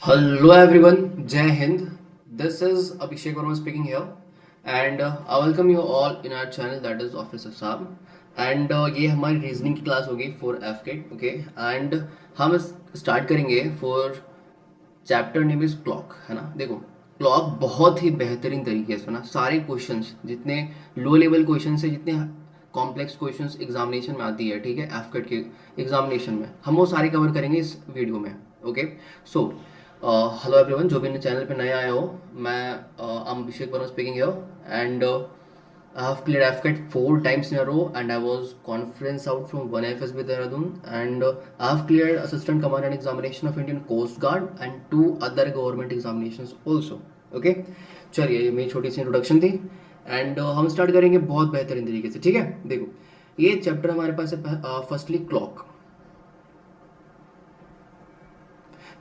Hello everyone, Jai Hind. This is Abhishek Verma speaking here, and I welcome you all in our channel that is Office of Saab. And ये हमारी reasoning की class होगी for एफकेट okay and हम start करेंगे for chapter name is clock है ना। देखो clock बहुत ही बेहतरीन तरीके से ना सारे क्वेश्चंस जितने लो लेवल क्वेश्चन है जितने कॉम्प्लेक्स क्वेश्चंस एग्जामिनेशन में आती है ठीक है एफकेट के एग्जामिनेशन में हम वो सारे कवर करेंगे इस वीडियो में ओके। सो हेलो एवरीवन, जो भी मेरे चैनल पे नया आया हो, मैं Abhishek Verma speaking here and I have cleared AFCAT 4 times in a row and I was conference out from one FSB Dehradun and I have cleared Assistant Commandant Examination of Indian Coast Guard and 2 other government examinations also. Okay, चलिए ये मेरी छोटी सी introduction थी and हम start करेंगे बहुत बेहतरीन तरीके से ठीक है। देखो ये चैप्टर हमारे पास है फर्स्टली क्लॉक।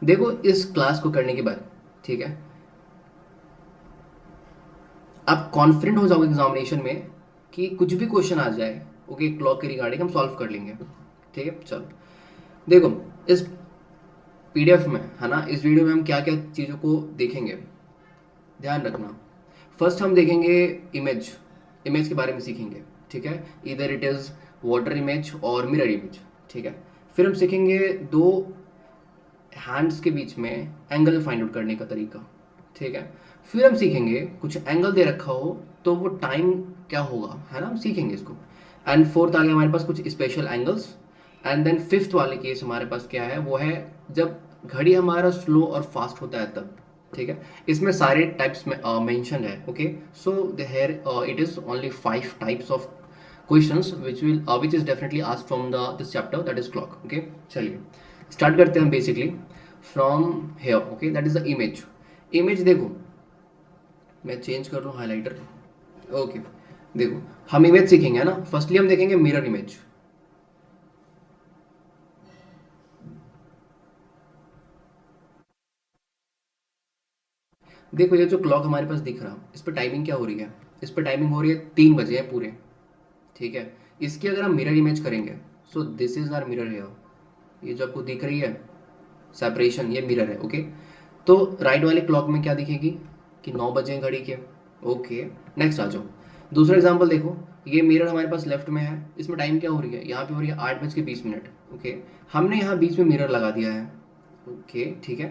देखो इस क्लास को करने के बाद ठीक है आप कॉन्फिडेंट हो जाओगे एग्जामिनेशन में कि कुछ भी क्वेश्चन आ जाए ओके क्लॉक के रिगार्डिंग हम सॉल्व कर लेंगे ठीक है। चलो देखो इस पीडीएफ में है ना, इस वीडियो में हम क्या क्या चीज़ों को देखेंगे ध्यान रखना। फर्स्ट हम देखेंगे इमेज, इमेज के बारे में सीखेंगे ठीक है, इधर इट इज़ वाटर इमेज और मिरर इमेज ठीक है। फिर हम सीखेंगे दो हैंड्स के बीच में एंगल फाइंड आउट करने का तरीका ठीक है। फिर हम सीखेंगे कुछ एंगल दे रखा हो तो वो टाइम क्या होगा है ना, हम सीखेंगे इसको। एंड फोर्थ आ गया हमारे पास कुछ special angles and then fifth वाले केस हमारे पास क्या है वो है जब घड़ी हमारा स्लो और फास्ट होता है तब ठीक है। इसमें सारे टाइप्स में मेंशन है okay. So there it is only 5 types of questions which is definitely asked from this chapter that is clock okay। चलिए स्टार्ट करते हैं basically from here okay, that is the image. Image देखो मैं change कर लूँ highlighter okay. देखो हम image सीखेंगे है ना, फर्स्टली हम देखेंगे मिरर इमेज। देखो ये जो क्लॉक हमारे पास दिख रहा इस पर टाइमिंग क्या हो रही है, इस पर टाइमिंग हो रही है 3 बजे है पूरे ठीक है। इसकी अगर हम मिरर इमेज करेंगे so this is our mirror here, ये जो आपको दिख रही है सेपरेशन ये मिरर है ओके। तो राइट वाले क्लॉक में क्या दिखेगी कि 9 बजे घड़ी के ओके। नेक्स्ट आ जाओ दूसरा एग्जांपल देखो, ये मिरर हमारे पास लेफ्ट में है, इसमें टाइम क्या हो रही है, यहाँ पे हो रही है 8:20 ओके। हमने यहाँ बीच में मिरर लगा दिया है ओके ठीक है।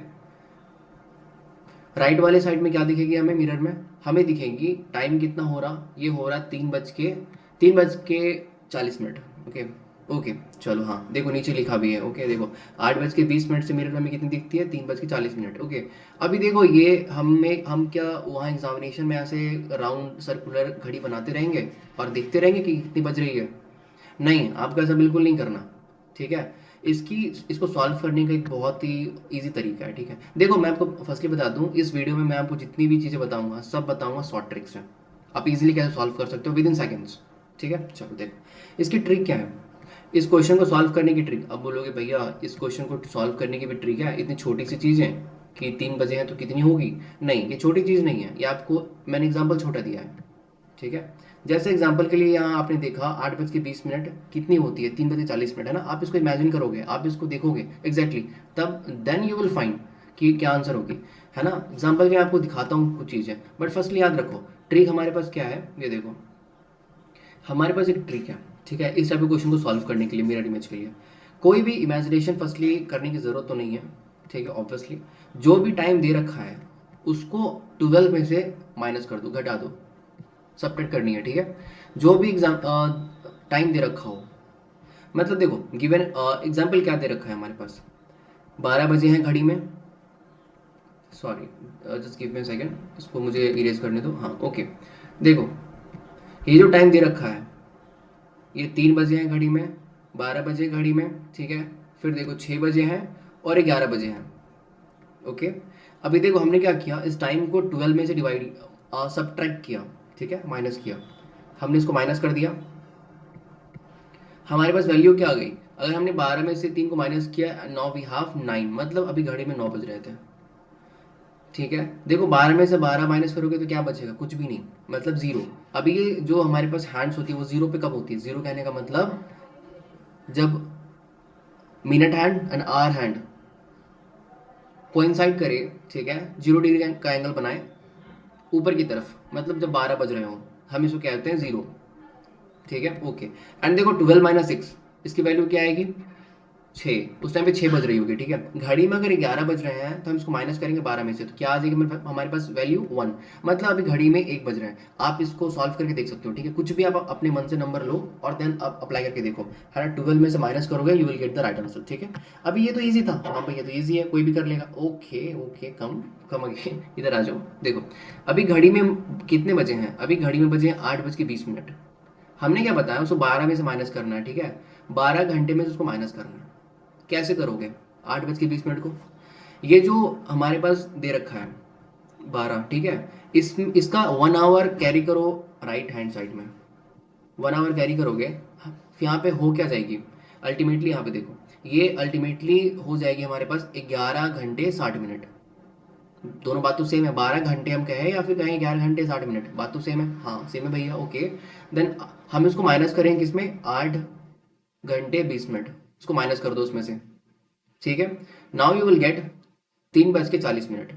राइट वाले साइड में क्या दिखेगी हमें मिरर में, हमें दिखेगी टाइम कितना हो रहा, ये हो रहा 3:40 ओके ओके। चलो हाँ देखो नीचे लिखा भी है ओके। देखो 8:20 से मिरर हमें कितनी दिखती है 3:40 ओके। अभी देखो ये हम क्या वहाँ एग्जामिनेशन में ऐसे राउंड सर्कुलर घड़ी बनाते रहेंगे और देखते रहेंगे कि कितनी बज रही है, नहीं आपको ऐसा बिल्कुल नहीं करना ठीक है। इसकी इसको सॉल्व करने का एक बहुत ही इजी तरीका है ठीक है। देखो मैं आपको फर्स्टली बता दूं इस वीडियो में मैं आपको जितनी भी चीज़ें बताऊंगा सब बताऊंगा शॉर्ट ट्रिक्स में, आप इजीली कैसे सॉल्व कर सकते हो विद इन सेकेंड्स ठीक है। चलो देखो इसकी ट्रिक क्या है, इस क्वेश्चन को सॉल्व करने की ट्रिक। अब बोलोगे भैया इस क्वेश्चन को सॉल्व करने की भी ट्रिक है, इतनी छोटी सी चीज़ है कि 3 बजे हैं तो कितनी होगी, नहीं ये छोटी चीज़ नहीं है, ये आपको मैंने एग्जाम्पल छोटा दिया है ठीक है। जैसे एग्जाम्पल के लिए यहाँ आपने देखा 8:20 कितनी होती है 3:40 है ना, आप इसको इमेजिन करोगे आप इसको देखोगे एग्जैक्टली तब देन यू विल फाइंड कि क्या आंसर होगी है ना। एग्जाम्पल में आपको दिखाता हूँ कुछ चीज़ें बट फर्स्टली याद रखो ट्रिक हमारे पास क्या है, ये देखो हमारे पास एक ट्रिक है ठीक है इस टाइप के क्वेश्चन को सॉल्व करने के लिए मिरर इमेज के लिए। कोई भी इमेजिनेशन फर्स्टली करने की ज़रूरत तो नहीं है ठीक है। ऑब्वियसली जो भी टाइम दे रखा है उसको 12 में से माइनस कर दो, घटा दो, सबट्रैक्ट करनी है ठीक है। जो भी एग्जाम टाइम दे रखा हो, मतलब देखो गिवन एग्जाम्पल क्या दे रखा है हमारे पास 12 बजे हैं घड़ी में, sorry just give me second इसको मुझे इरेज करने दो हाँ ओके। देखो ये जो टाइम दे रखा है ये 3 बजे हैं घड़ी में, 12 बजे घड़ी में ठीक है, फिर देखो 6 बजे हैं और 11 बजे हैं ओके। अभी देखो हमने क्या किया इस टाइम को 12 में से डिवाइड सबट्रैक्ट किया ठीक है, माइनस किया, हमने इसको माइनस कर दिया, हमारे पास वैल्यू क्या आ गई, अगर हमने 12 में से 3 को माइनस किया 9 मतलब अभी घड़ी में 9 बज रहे थे ठीक है। देखो 12 में से 12 माइनस करोगे तो क्या बचेगा, कुछ भी नहीं, मतलब जीरो। अभी ये जो हमारे पास हैंड्स होती है वो जीरो पे कब होती है, जीरो कहने का मतलब जब minute hand and hour hand coincide करे, ठीक है, 0 डिग्री का एंगल बनाए ऊपर की तरफ, मतलब जब 12 बज रहे हो, हम इसको कहते हैं 0, ठीक है, ओके। एंड देखो 12 - 6, इसकी वैल्यू क्या आएगी, 6, उस टाइम पे 6 बज रही होगी, ठीक है। घड़ी में अगर 11 बज रहे हैं तो हम इसको माइनस करेंगे 12 में से, तो क्या आ जाएगी हमारे पास वैल्यू 1, मतलब अभी घड़ी में 1 बज रहे हैं। आप इसको सॉल्व करके देख सकते हो, ठीक है, कुछ भी आप अपने मन से नंबर लो और देन आप अप्लाई करके देखो, है ना। 12 में से माइनस करोगे, you will get the right answer, ठीक है। अभी ये तो ईजी था, हाँ भाई ये तो ईजी है, कोई भी कर लेगा। ओके ओके, कम कम आगे इधर आ जाओ। देखो अभी घड़ी में कितने बजे हैं, अभी घड़ी में बजे हैं 8:20। हमने क्या बताया, उसको 12 में से माइनस करना है, ठीक है, 12 घंटे में से उसको माइनस करना है। कैसे करोगे, 8:20 को, ये जो हमारे पास दे रखा है 12, ठीक है, इसका 1 आवर कैरी करो राइट हैंड साइड में, 1 आवर कैरी करोगे, यहाँ पे हो क्या जाएगी अल्टीमेटली, यहाँ पे देखो, ये अल्टीमेटली हो जाएगी हमारे पास 11 घंटे 60 मिनट। दोनों बात तो सेम है, 12 घंटे हम कहें या फिर कहें 11 घंटे 60 मिनट, बात तो सेम है, हाँ सेम है भैया, ओके। देन हम इसको माइनस करेंगे किसमें, 8 घंटे 20 मिनट, इसको माइनस कर दो उसमें से, ठीक है। Now you will gate 3:40।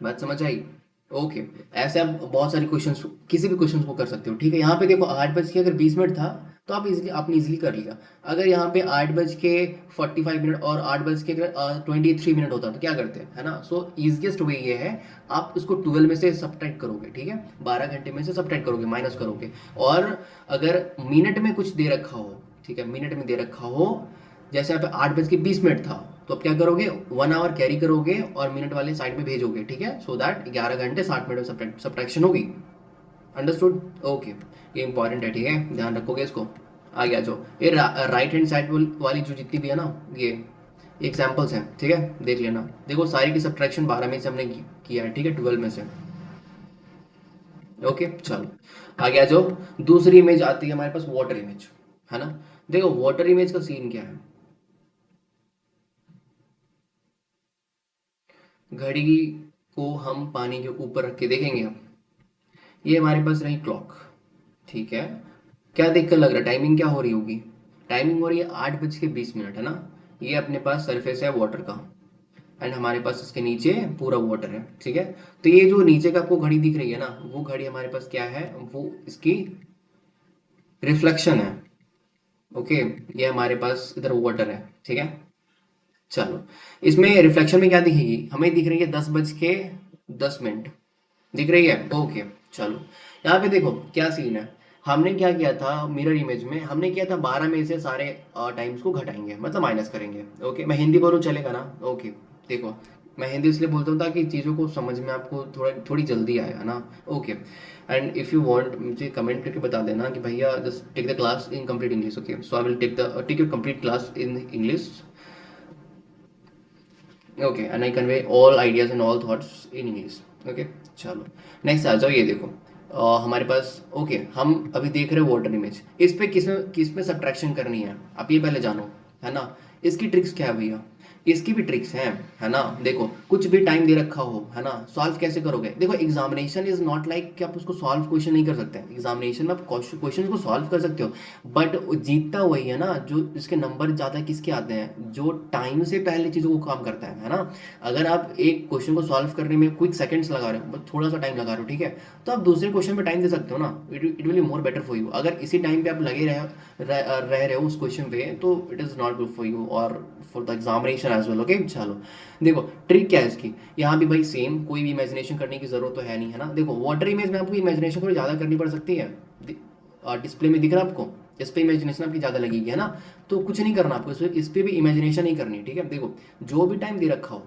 बात समझ आई, ओके। ऐसे आप बहुत सारे क्वेश्चंस, किसी भी क्वेश्चंस को कर सकते हो, ठीक है। यहाँ पे देखो 8 बज के अगर 20 मिनट था तो आप इजीली, आपने इजीली कर लिया। अगर यहाँ पे 8:45 और 8:23 होता तो क्या करते हैं, है ना। सो इजिएस्ट वे ये है, आप इसको 12 में से सब्ट्रैक्ट करोगे, ठीक है, 12 घंटे में से सब्ट्रैक्ट करोगे, माइनस करोगे। और अगर मिनट में कुछ दे रखा हो, ठीक है, मिनट में दे रखा हो, जैसे यहाँ पे 8:20 था, तो अब क्या करोगे, 1 आवर कैरी करोगे और मिनट वाले साइड में भेजोगे, ठीक है, सो दैट 11 घंटे 60 मिनट में सब्ट्रैक्शन होगी। Understood, okay. ये इंपॉर्टेंट है, ठीक है, ध्यान रखोगे इसको। आ गया जो ये राइट हैंड साइड वाली जो जितनी भी है ना, ये एग्जाम्पल्स हैं, ठीक है, देख लेना। देखो सारी की सब्ट्रैक्शन 12 में से हमने किया है, ठीक है, 12 में से, ओके। चलो आ गया जो दूसरी इमेज आती है हमारे पास, वाटर इमेज, है ना। देखो वाटर इमेज का सीन क्या है, घड़ी को हम पानी के ऊपर रख के देखेंगे अब। ये हमारे पास रही क्लॉक, ठीक है। क्या देखकर लग रहा है टाइमिंग क्या हो रही होगी, टाइमिंग हो रही है 8:20, है ना। ये अपने पास सरफेस है वाटर का, एंड हमारे पास इसके नीचे पूरा वाटर है, ठीक है। तो ये जो नीचे का आपको घड़ी दिख रही है ना, वो घड़ी हमारे पास क्या है, वो इसकी रिफ्लेक्शन है, ओके। ये हमारे पास इधर वाटर है, ठीक है। चलो इसमें रिफ्लेक्शन में क्या दिखेगी, हमें दिख रही है 10:10 दिख रही है, ओके। चलो यहाँ पे देखो क्या सीन है, हमने क्या किया था मिरर इमेज में, हमने किया था 12 में से सारे टाइम्स को घटाएंगे, मतलब माइनस करेंगे, ओके। मैं हिंदी बोलूँ चलेगा ना, ओके। देखो मैं हिंदी इसलिए बोलता हूँ ताकि चीज़ों को समझ में आपको थोड़ा थोड़ी जल्दी आएगा ना, okay. And if you want मुझे कमेंट करके बता देना कि भैया just take the class in complete English, okay. So I will take your complete class in English, okay, and I convey all ideas and all thoughts in English, okay. चलो next आ जाओ, ये देखो हमारे पास, ओके, हम अभी देख रहे हैं वाटर इमेज, इस पे किस में सब्ट्रैक्शन करनी है, आप ये पहले जानो, है ना। इसकी ट्रिक्स क्या है भैया, इसकी भी ट्रिक्स हैं, है ना। देखो कुछ भी टाइम दे रखा हो, है ना, सॉल्व कैसे करोगे, देखो एग्जामिनेशन इज नॉट लाइक कि आप उसको सॉल्व क्वेश्चन नहीं कर सकते हैं, एग्जामिनेशन में आप क्वेश्चन को सॉल्व कर सकते हो, बट जीतता वही है ना जो इसके नंबर ज़्यादा किसके आते हैं, जो टाइम से पहले चीज़ों को काम करता है ना। अगर आप एक क्वेश्चन को सॉल्व करने में क्विक सेकंड्स लगा रहे हो, बस थोड़ा सा टाइम लगा रहे हो, ठीक है, तो आप दूसरे क्वेश्चन पे टाइम दे सकते हो ना, it will be more better for you. अगर इसी टाइम पे आप लगे रह रहे हो उस क्वेश्चन पे, तो it is not good for you और for the examination as well, okay. चलो देखो ट्रिक क्या है इसकी, यहाँ भी भाई सेम, कोई भी इमेजिनेशन करने की जरूरत तो है नहीं, है ना। देखो वाटर इमेज में आपको इमेजिनेशन थोड़ी ज़्यादा करनी पड़ सकती है, डिस्प्ले में दिख रहा है आपको, इस पे इमेजिनेशन आपकी ज़्यादा लगेगी, है ना। तो कुछ नहीं करना आपको, इस पे भी इमेजिनेशन नहीं करनी, ठीक है। देखो जो भी टाइम दे रखा हो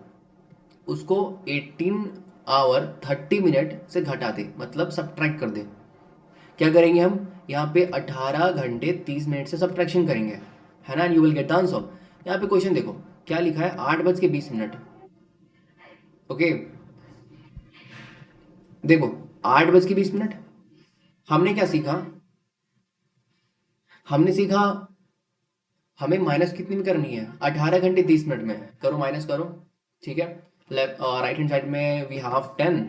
उसको 18 आवर 30 मिनट से घटा दे, मतलब सब्ट्रैक्ट कर दे। क्या करेंगे हम, यहाँ पे 18 घंटे 30 मिनट से सब्ट्रैक्शन करेंगे, है ना, you will get the answer. यहाँ पे क्वेश्चन देखो क्या लिखा है, 8:20, ओके। देखो 8:20, हमने क्या सीखा, हमने सीखा हमें माइनस कितनी में करनी है, 18 घंटे 30 मिनट में, करो माइनस करो, ठीक है। लेफ्ट राइट हैंड साइड में वी हैव 10,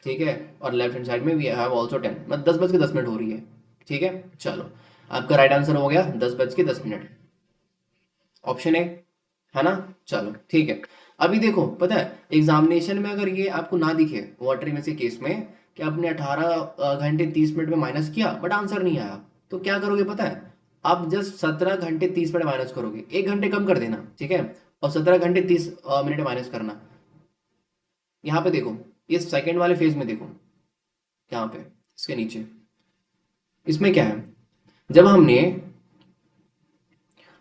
ठीक है, और लेफ्ट हैंड साइड में वी हैव ऑल्सो 10, मतलब 10:10 हो रही है, ठीक है। चलो आपका राइट आंसर हो गया 10:10, ऑप्शन ए, है ना। चलो ठीक है, अभी देखो पता है एग्जामिनेशन में अगर ये आपको ना दिखे वाटर में से केस में कि आपने 18 घंटे 30 मिनट में माइनस किया बट आंसर नहीं आया, तो क्या करोगे पता है, आप जस्ट 17 घंटे 30 मिनट माइनस करोगे, 1 घंटे कम कर देना, ठीक है, और 17 घंटे 30 मिनट माइनस करना। यहाँ पे देखो, ये सेकंड वाले फेज में देखो, यहाँ पे इसके नीचे, इसमें क्या है, जब हमने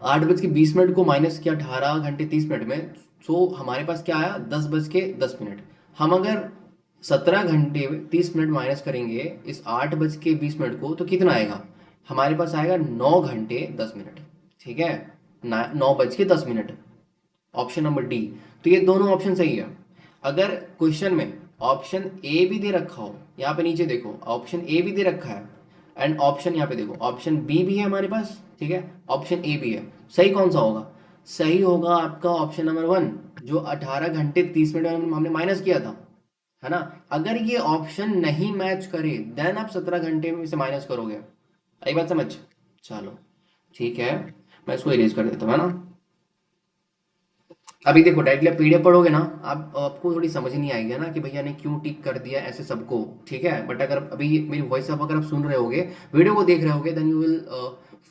8 बज के 20 मिनट को माइनस किया 18 घंटे 30 मिनट में, सो हमारे पास क्या आया, 10 बज के 10 मिनट। हम अगर 17 घंटे 30 मिनट माइनस करेंगे इस 8 बज के 20 मिनट को, तो कितना आएगा, हमारे पास आएगा 9 घंटे 10 मिनट, ठीक है, 9 बज के 10 मिनट, ऑप्शन नंबर डी। तो ये दोनों ऑप्शन सही है। अगर क्वेश्चन में ऑप्शन ए भी दे रखा हो, यहाँ पे नीचे देखो ऑप्शन ए भी दे रखा है, एंड ऑप्शन यहाँ पे देखो ऑप्शन बी भी है हमारे पास, ठीक है, ऑप्शन ए भी है, सही कौन सा होगा, सही होगा आपका ऑप्शन नंबर वन, जो 18 घंटे 30 मिनट हमने माइनस किया था, है ना। अगर ये ऑप्शन नहीं मैच करे देन आप 17 घंटे में से माइनस करोगे। आई बात समझ, चलो ठीक है, मैं इसको इरेज कर देता हूँ, है ना। अभी देखो डायरेक्टली आप पीडीएफ पढ़ोगे ना, आप आपको थोड़ी समझ नहीं आएगी ना कि भैया ने क्यों टिक कर दिया ऐसे सबको, ठीक है, बट अगर अभी मेरी वॉइस आप अगर आप सुन रहे होगे, वीडियो को देख रहे होगे, देन यू विल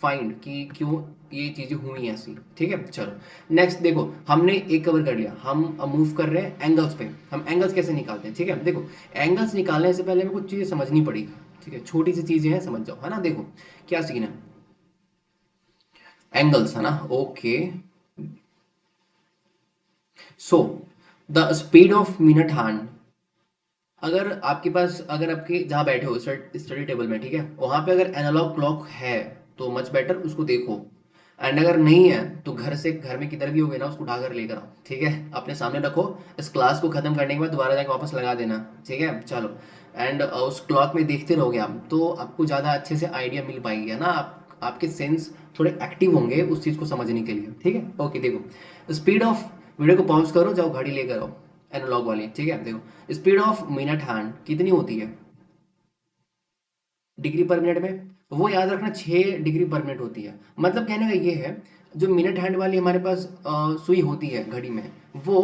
फाइंड कि क्यों ये चीजें हुई ऐसी, ठीक है। चलो नेक्स्ट देखो, हमने एक कवर कर लिया, हम मूव कर रहे हैं एंगल्स पे। हम एंगल्स कैसे निकालते हैं, ठीक है, देखो एंगल्स निकालने से पहले हमें कुछ चीजें समझनी पड़ेगी, ठीक है, छोटी सी चीजें हैं, समझ जाओ, है ना। देखो क्या सीन है, एंगल्स, है ना, okay. So the speed of minute hand, अगर आपके पास, अगर आपके जहाँ बैठे हो स्टडी टेबल में, ठीक है, वहाँ पे अगर एनालॉग क्लॉक है तो मच बेटर, उसको देखो, एंड अगर नहीं है तो घर से, घर में किधर भी हो गए ना, उसको उठाकर लेकर आओ, ठीक है, अपने सामने रखो, इस क्लास को खत्म करने के बाद दोबारा जाके वापस लगा देना, ठीक है, चलो। एंड उस क्लॉक में देखते रहोगे आप, तो आपको ज़्यादा अच्छे से आइडिया मिल पाएगी, है ना, आपके सेंस थोड़े एक्टिव होंगे उस चीज़ को समझने के लिए, ठीक है। ओके देखो स्पीड ऑफ, वीडियो को पॉज करो, जाओ घड़ी लेकर आओ एनालॉग वाली, ठीक है, देखो स्पीड ऑफ मिनट हैंड कितनी होती है डिग्री पर मिनट में, वो याद रखना 6 डिग्री पर मिनट होती है। मतलब कहने का ये है, जो मिनट हैंड वाली हमारे पास सुई होती है घड़ी में, वो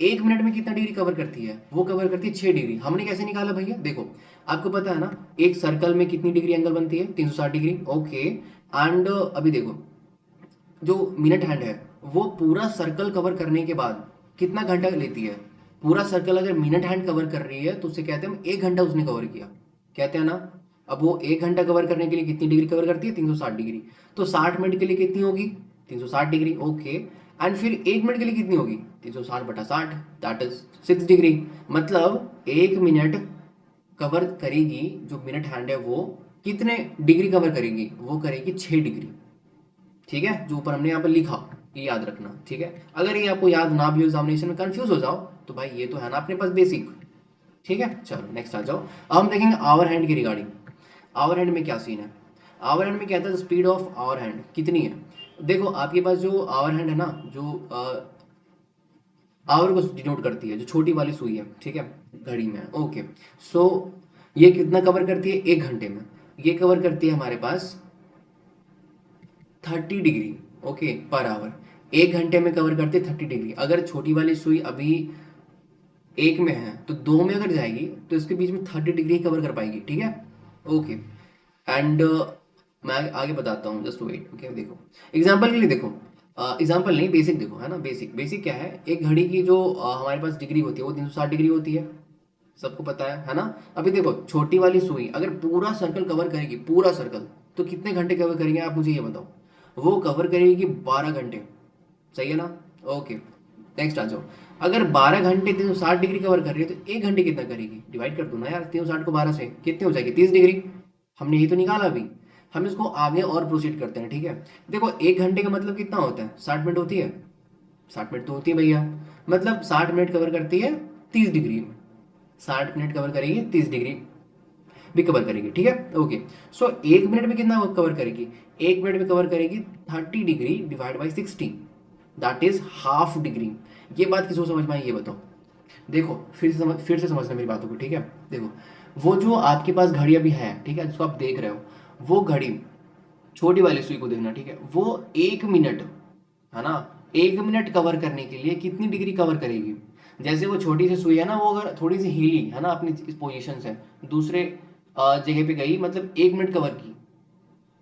1 मिनट में कितना डिग्री कवर करती है, वो कवर करती है 6 डिग्री। हमने कैसे निकाला भैया, देखो आपको पता है ना, एक सर्कल में कितनी डिग्री एंगल बनती है, 360 डिग्री, ओके। एंड अभी देखो जो मिनट हैंड है, वो पूरा सर्कल कवर करने के बाद कितना घंटा लेती है, पूरा सर्कल अगर मिनट हैंड कवर कर रही है तो उसे कहते हैं हम 1 घंटा उसने कवर किया, कहते हैं ना। अब वो 1 घंटा कवर करने के लिए कितनी डिग्री कवर करती है, 360 डिग्री, तो 60 मिनट के लिए कितनी होगी, 360 डिग्री, ओके। एंड फिर 1 मिनट के लिए कितनी होगी, 360/60, दैट इज 6 डिग्री। मतलब 1 मिनट कवर करेगी, जो मिनट हैंड है वो कितने डिग्री कवर करेगी, वो करेगी 6 डिग्री, ठीक है, जो ऊपर हमने यहाँ पर लिखा, ये याद रखना, ठीक है। अगर ये आपको याद ना भी हो, एग्जामिनेशन में कंफ्यूज हो जाओ, तो भाई ये तो है ना अपने पास बेसिक, ठीक है। चलो नेक्स्ट आ जाओ, अब हम देखेंगे आवर हैंड की रिगार्डिंग। आवर हैंड में क्या सीन है, आवर हैंड में कहता है स्पीड ऑफ आवर हैंड कितनी है। देखो आपके पास जो आवर हैंड है ना, जो आवर को डिनोट करती है, जो छोटी वाली सुई है, ठीक है, घड़ी में, ओके। सो ये कितना कवर करती है 1 घंटे में, ये कवर करती है हमारे पास 30 डिग्री, ओके, पर आवर। 1 घंटे में कवर करते 30 डिग्री। अगर छोटी वाली सुई अभी एक में है तो दो में अगर जाएगी तो इसके बीच में 30 डिग्री कवर कर पाएगी, ठीक है, ओके। एंड मैं आगे बताता हूँ, जस्ट वेट, ओके। देखो एग्जाम्पल के लिए देखो, एग्जाम्पल नहीं बेसिक देखो, है ना, बेसिक बेसिक क्या है, एक घड़ी की जो हमारे पास डिग्री होती है वो 360 डिग्री होती है, सबको पता है ना। अभी देखो छोटी वाली सुई अगर पूरा सर्कल कवर करेगी, पूरा सर्कल, तो कितने घंटे कवर करेंगे आप मुझे ये बताओ, वो कवर करेगी 12 घंटे, सही है ना, ओके। नेक्स्ट आ जाओ, अगर 12 घंटे 360 डिग्री कवर कर रही है तो 1 घंटे कितना करेगी, डिवाइड कर दो ना यार, 360 को 12 से कितने हो जाएगी, 30 डिग्री। हमने ये तो निकाला अभी, हम इसको आगे और प्रोसीड करते हैं, ठीक है। देखो 1 घंटे का मतलब कितना होता है, 60 मिनट होती है, 60 मिनट तो होती है भैया, मतलब 60 मिनट कवर करती है 30 डिग्री, 60 मिनट कवर करेगी 30 डिग्री भी कवर करेगी, ठीक है, ओके। सो 1 मिनट में कितना कवर करेगी, 1 मिनट में कवर करेगी 30 degree divide by 60, that is half degree. ये बात किसको समझ में आई ये बताओ। देखो फिर से समझना मेरी बातों को, ठीक है। देखो वो जो आपके पास घड़ी अभी है, ठीक है, जिसको आप देख रहे हो, वो घड़ी छोटी वाली सुई को देखना, ठीक है, वो 1 मिनट, है ना, 1 मिनट कवर करने के लिए कितनी डिग्री कवर करेगी? जैसे वो छोटी सी सुई है ना, वो अगर थोड़ी सी हिली है ना अपनी इस पोजीशन से दूसरे जगह पे गई, मतलब 1 मिनट कवर की,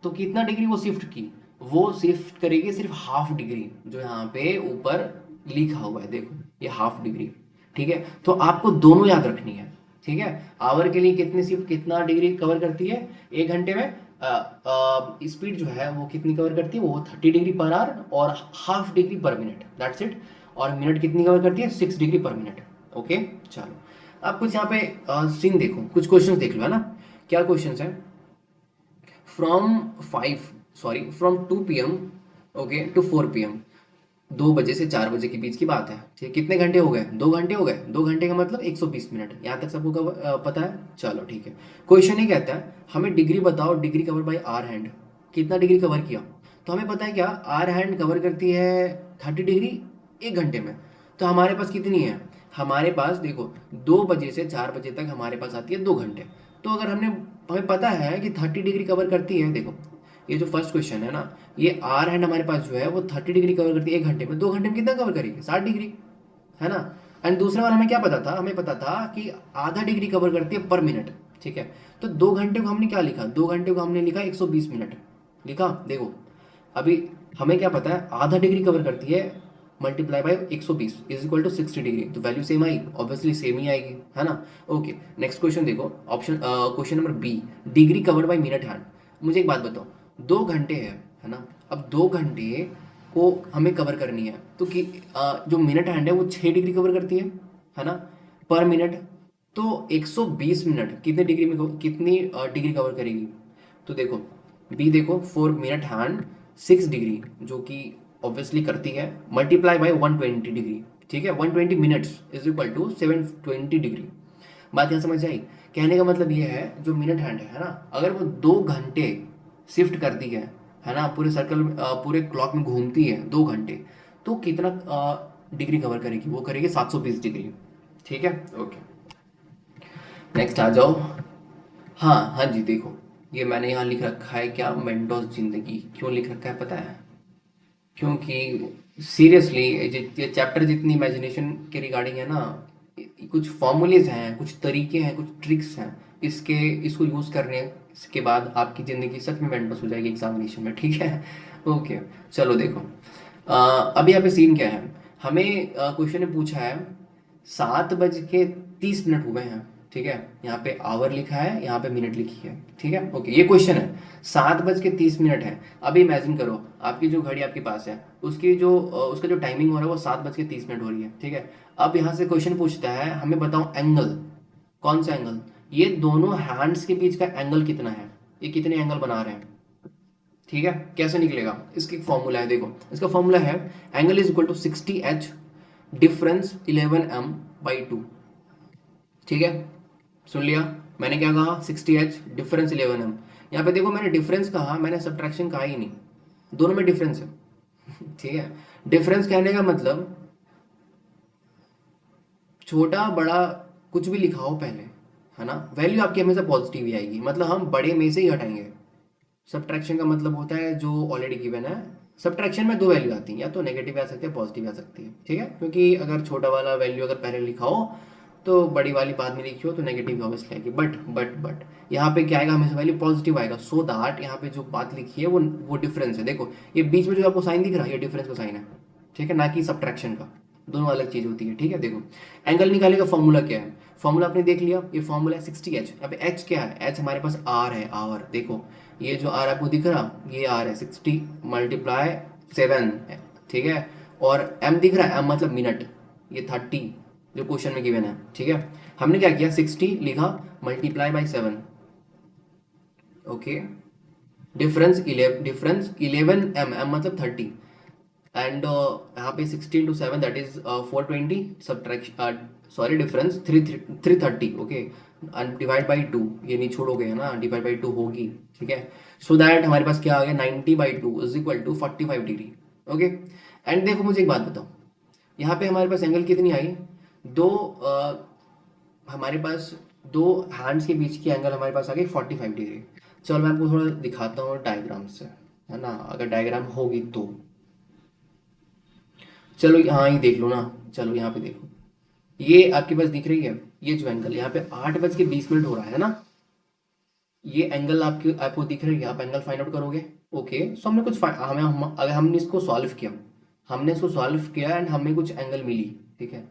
तो कितना डिग्री वो शिफ्ट की? वो शिफ्ट करेगी सिर्फ हाफ डिग्री, जो यहाँ पे ऊपर लिखा हुआ है देखो, ये हाफ डिग्री। ठीक है, तो आपको दोनों याद रखनी है। ठीक है, आवर के लिए कितनी शिफ्ट कितना डिग्री कवर करती है 1 घंटे में? स्पीड जो है वो कितनी कवर करती है? वो 30 डिग्री पर आवर और हाफ डिग्री पर मिनट, दैट्स इट। और मिनट कितनी कवर करती है? 6 डिग्री पर मिनट। ओके, चलो आप कुछ यहाँ पे सीन देखो, कुछ क्वेश्चन देख लो, है ना। क्या क्वेश्चन है? From 2 PM, okay, to 4 PM, 2 बजे से 4 बजे के बीच की बात है। ठीक, कितने घंटे हो गए? 2 घंटे हो गए। 2 घंटे का मतलब 120 मिनट। यहाँ तक सबको पता है? चलो ठीक है। क्वेश्चन ये कहता है हमें डिग्री बताओ, degree cover by our hand, कितना डिग्री कवर किया? तो हमें पता है क्या, आर हैंड कवर करती है 30 डिग्री 1 घंटे में। तो हमारे पास कितनी है? हमारे पास देखो, 2 बजे से 4 बजे तक हमारे पास आती है 2 घंटे। तो अगर हमें पता है कि 30 डिग्री कवर करती है, देखो ये जो फर्स्ट क्वेश्चन है ना, ये आर हैंड हमारे पास जो है वो 30 डिग्री कवर करती है 1 घंटे में। 2 घंटे में कितना कवर करेगी? 60 डिग्री, है ना। एंड दूसरा वाला हमें क्या पता था? हमें पता था कि आधा डिग्री कवर करती है पर मिनट। ठीक है, तो 2 घंटे को हमने क्या लिखा? 2 घंटे को हमने लिखा 120 मिनट, लिखा। देखो अभी हमें क्या पता है, आधा डिग्री कवर करती है multiply by 120 is equal to 60 degree, तो वैल्यू सेम आई, ऑब्वियसली सेम ही आएगी, है ना। ओके, नेक्स्ट क्वेश्चन देखो, option question number B, degree covered by minute hand. मुझे एक बात बताओ, 2 घंटे है ना, अब 2 घंटे को हमें कवर करनी है, तो कि जो मिनट हैंड है वो 6 डिग्री कवर करती है ना, पर मिनट। तो 120 मिनट कितने डिग्री में कितनी डिग्री कवर करेगी? तो देखो बी, देखो 4 मिनट हैंड 6 डिग्री, जो कि ऑब्वियसली करती है, मल्टीप्लाई बाय 120 डिग्री। ठीक है, 120 minutes is equal to 720 degree. बात यहाँ समझ आई? कहने का मतलब ये है, जो मिनट हैंड है ना, अगर वो 2 घंटे शिफ्ट करती है ना, पूरे सर्कल पूरे क्लॉक में घूमती है 2 घंटे, तो कितना डिग्री कवर करेगी? वो करेगी 720 डिग्री। ठीक है, ओके, नेक्स्ट आ जाओ। हाँ हाँ जी, देखो ये मैंने यहाँ लिख रखा है क्या, मेंटोस जिंदगी, क्यों लिख रखा है पता है? क्योंकि सीरियसली ये चैप्टर जितनी इमेजिनेशन के रिगार्डिंग है ना, कुछ फॉर्मूलेज हैं, कुछ तरीके हैं, कुछ ट्रिक्स हैं, इसके इसको यूज़ करने के बाद आपकी ज़िंदगी सच में मेंटस हो जाएगी एग्जामिनेशन में। ठीक है, ओके, चलो देखो अभी यहाँ पे सीन क्या है। हमें क्वेश्चन ने पूछा है 7 बज के 30 मिनट हुए हैं। ठीक है, यहाँ पे आवर लिखा है, यहाँ पे मिनट लिखी है। ठीक है, ओके, ये क्वेश्चन है, 7 बज के 30 मिनट है। अभी इमेजिन करो, आपकी जो घड़ी आपके पास है, उसकी जो उसका जो टाइमिंग हो रहा है वो 7 बज के 30 मिनट हो रही है। ठीक है, अब यहाँ से क्वेश्चन पूछता है हमें बताओ एंगल, कौन सा एंगल? ये दोनों हैंड्स के बीच का एंगल कितना है, ये कितने एंगल बना रहे हैं? ठीक है, कैसे निकलेगा? इसकी फॉर्मूला है, देखो इसका फॉर्मूला है, angle is equal to 60H difference 11m/2। ठीक है, सुन लिया? मैंने क्या कहा? 60H difference 11m। यहाँ पे देखो मैंने डिफरेंस कहा, मैंने सब्ट्रैक्शन कहा ही नहीं, दोनों में डिफरेंस है। ठीक है, डिफरेंस कहने का मतलब छोटा बड़ा कुछ भी लिखा हो पहले, है ना, वैल्यू आपकी हमेशा पॉजिटिव ही आएगी, मतलब हम बड़े में से ही हटाएंगे। सब्ट्रैक्शन का मतलब होता है जो ऑलरेडी गिवन है। सब्ट्रैक्शन में 2 वैल्यू आती हैं, या तो नेगेटिव आ सकती है, पॉजिटिव आ सकती है। ठीक है, क्योंकि अगर छोटा वाला वैल्यू अगर पहले लिखा हो तो बड़ी वाली बाद में लिखी हो तो नेगेटिव ऑब्वियसली आएगी। बट यहाँ पे क्या आएगा? हमेशा वैल्यू पॉजिटिव आएगा, सो दैट यहाँ पे जो बात लिखी है वो डिफरेंस है। देखो ये बीच में जो आपको साइन दिख रहा है, ये डिफरेंस का साइन है। ठीक है, ना कि सब्ट्रैक्शन का, दोनों अलग चीज होती है। ठीक है, देखो एंगल निकालने का फॉर्मूला क्या है? फॉर्मूला आपने देख लिया, ये फॉर्मूला है 60H। यहाँ पे H क्या है? H हमारे पास आर है, आवर। देखो ये जो आर आपको दिख रहा, ये आर है 60 मल्टीप्लाई 7। ठीक है, और m दिख रहा है, m मतलब मिनट, ये 30 जो क्वेश्चन में गिवन है। ठीक है, हमने क्या किया? 60 लिखा multiply by 7। Okay, difference 11m, m मतलब 30, एंड यहाँ पे 16 to 7 that is 420, subtraction sorry difference 330। Okay, and divide by 2, ये नहीं छोड़ोगे, है ना, डिवाइड बाई 2 होगी। ठीक है, सो दैट हमारे पास क्या आ गया? 90/2 is equal to 45 degree. Okay, and देखो मुझे एक बात बताओ, यहाँ पे हमारे पास एंगल कितनी आई? दो हमारे पास दो हैंड्स के बीच की एंगल हमारे पास आ गई 45 डिग्री। चलो मैं आपको थोड़ा दिखाता हूँ डायग्राम से, है ना, अगर डायग्राम होगी तो। चलो यहाँ ही देख लो ना, चलो यहाँ पे देखो, ये आपके पास दिख रही है, ये जो एंगल यहाँ पे 8:20 हो रहा है ना, ये एंगल आपके आपको दिख रही है, आप एंगल फाइंड आउट करोगे। ओके, सो हमने कुछ अगर हमने इसको सॉल्व किया, हमने इसको सॉल्व किया एंड हमें कुछ एंगल मिली, ठीक है,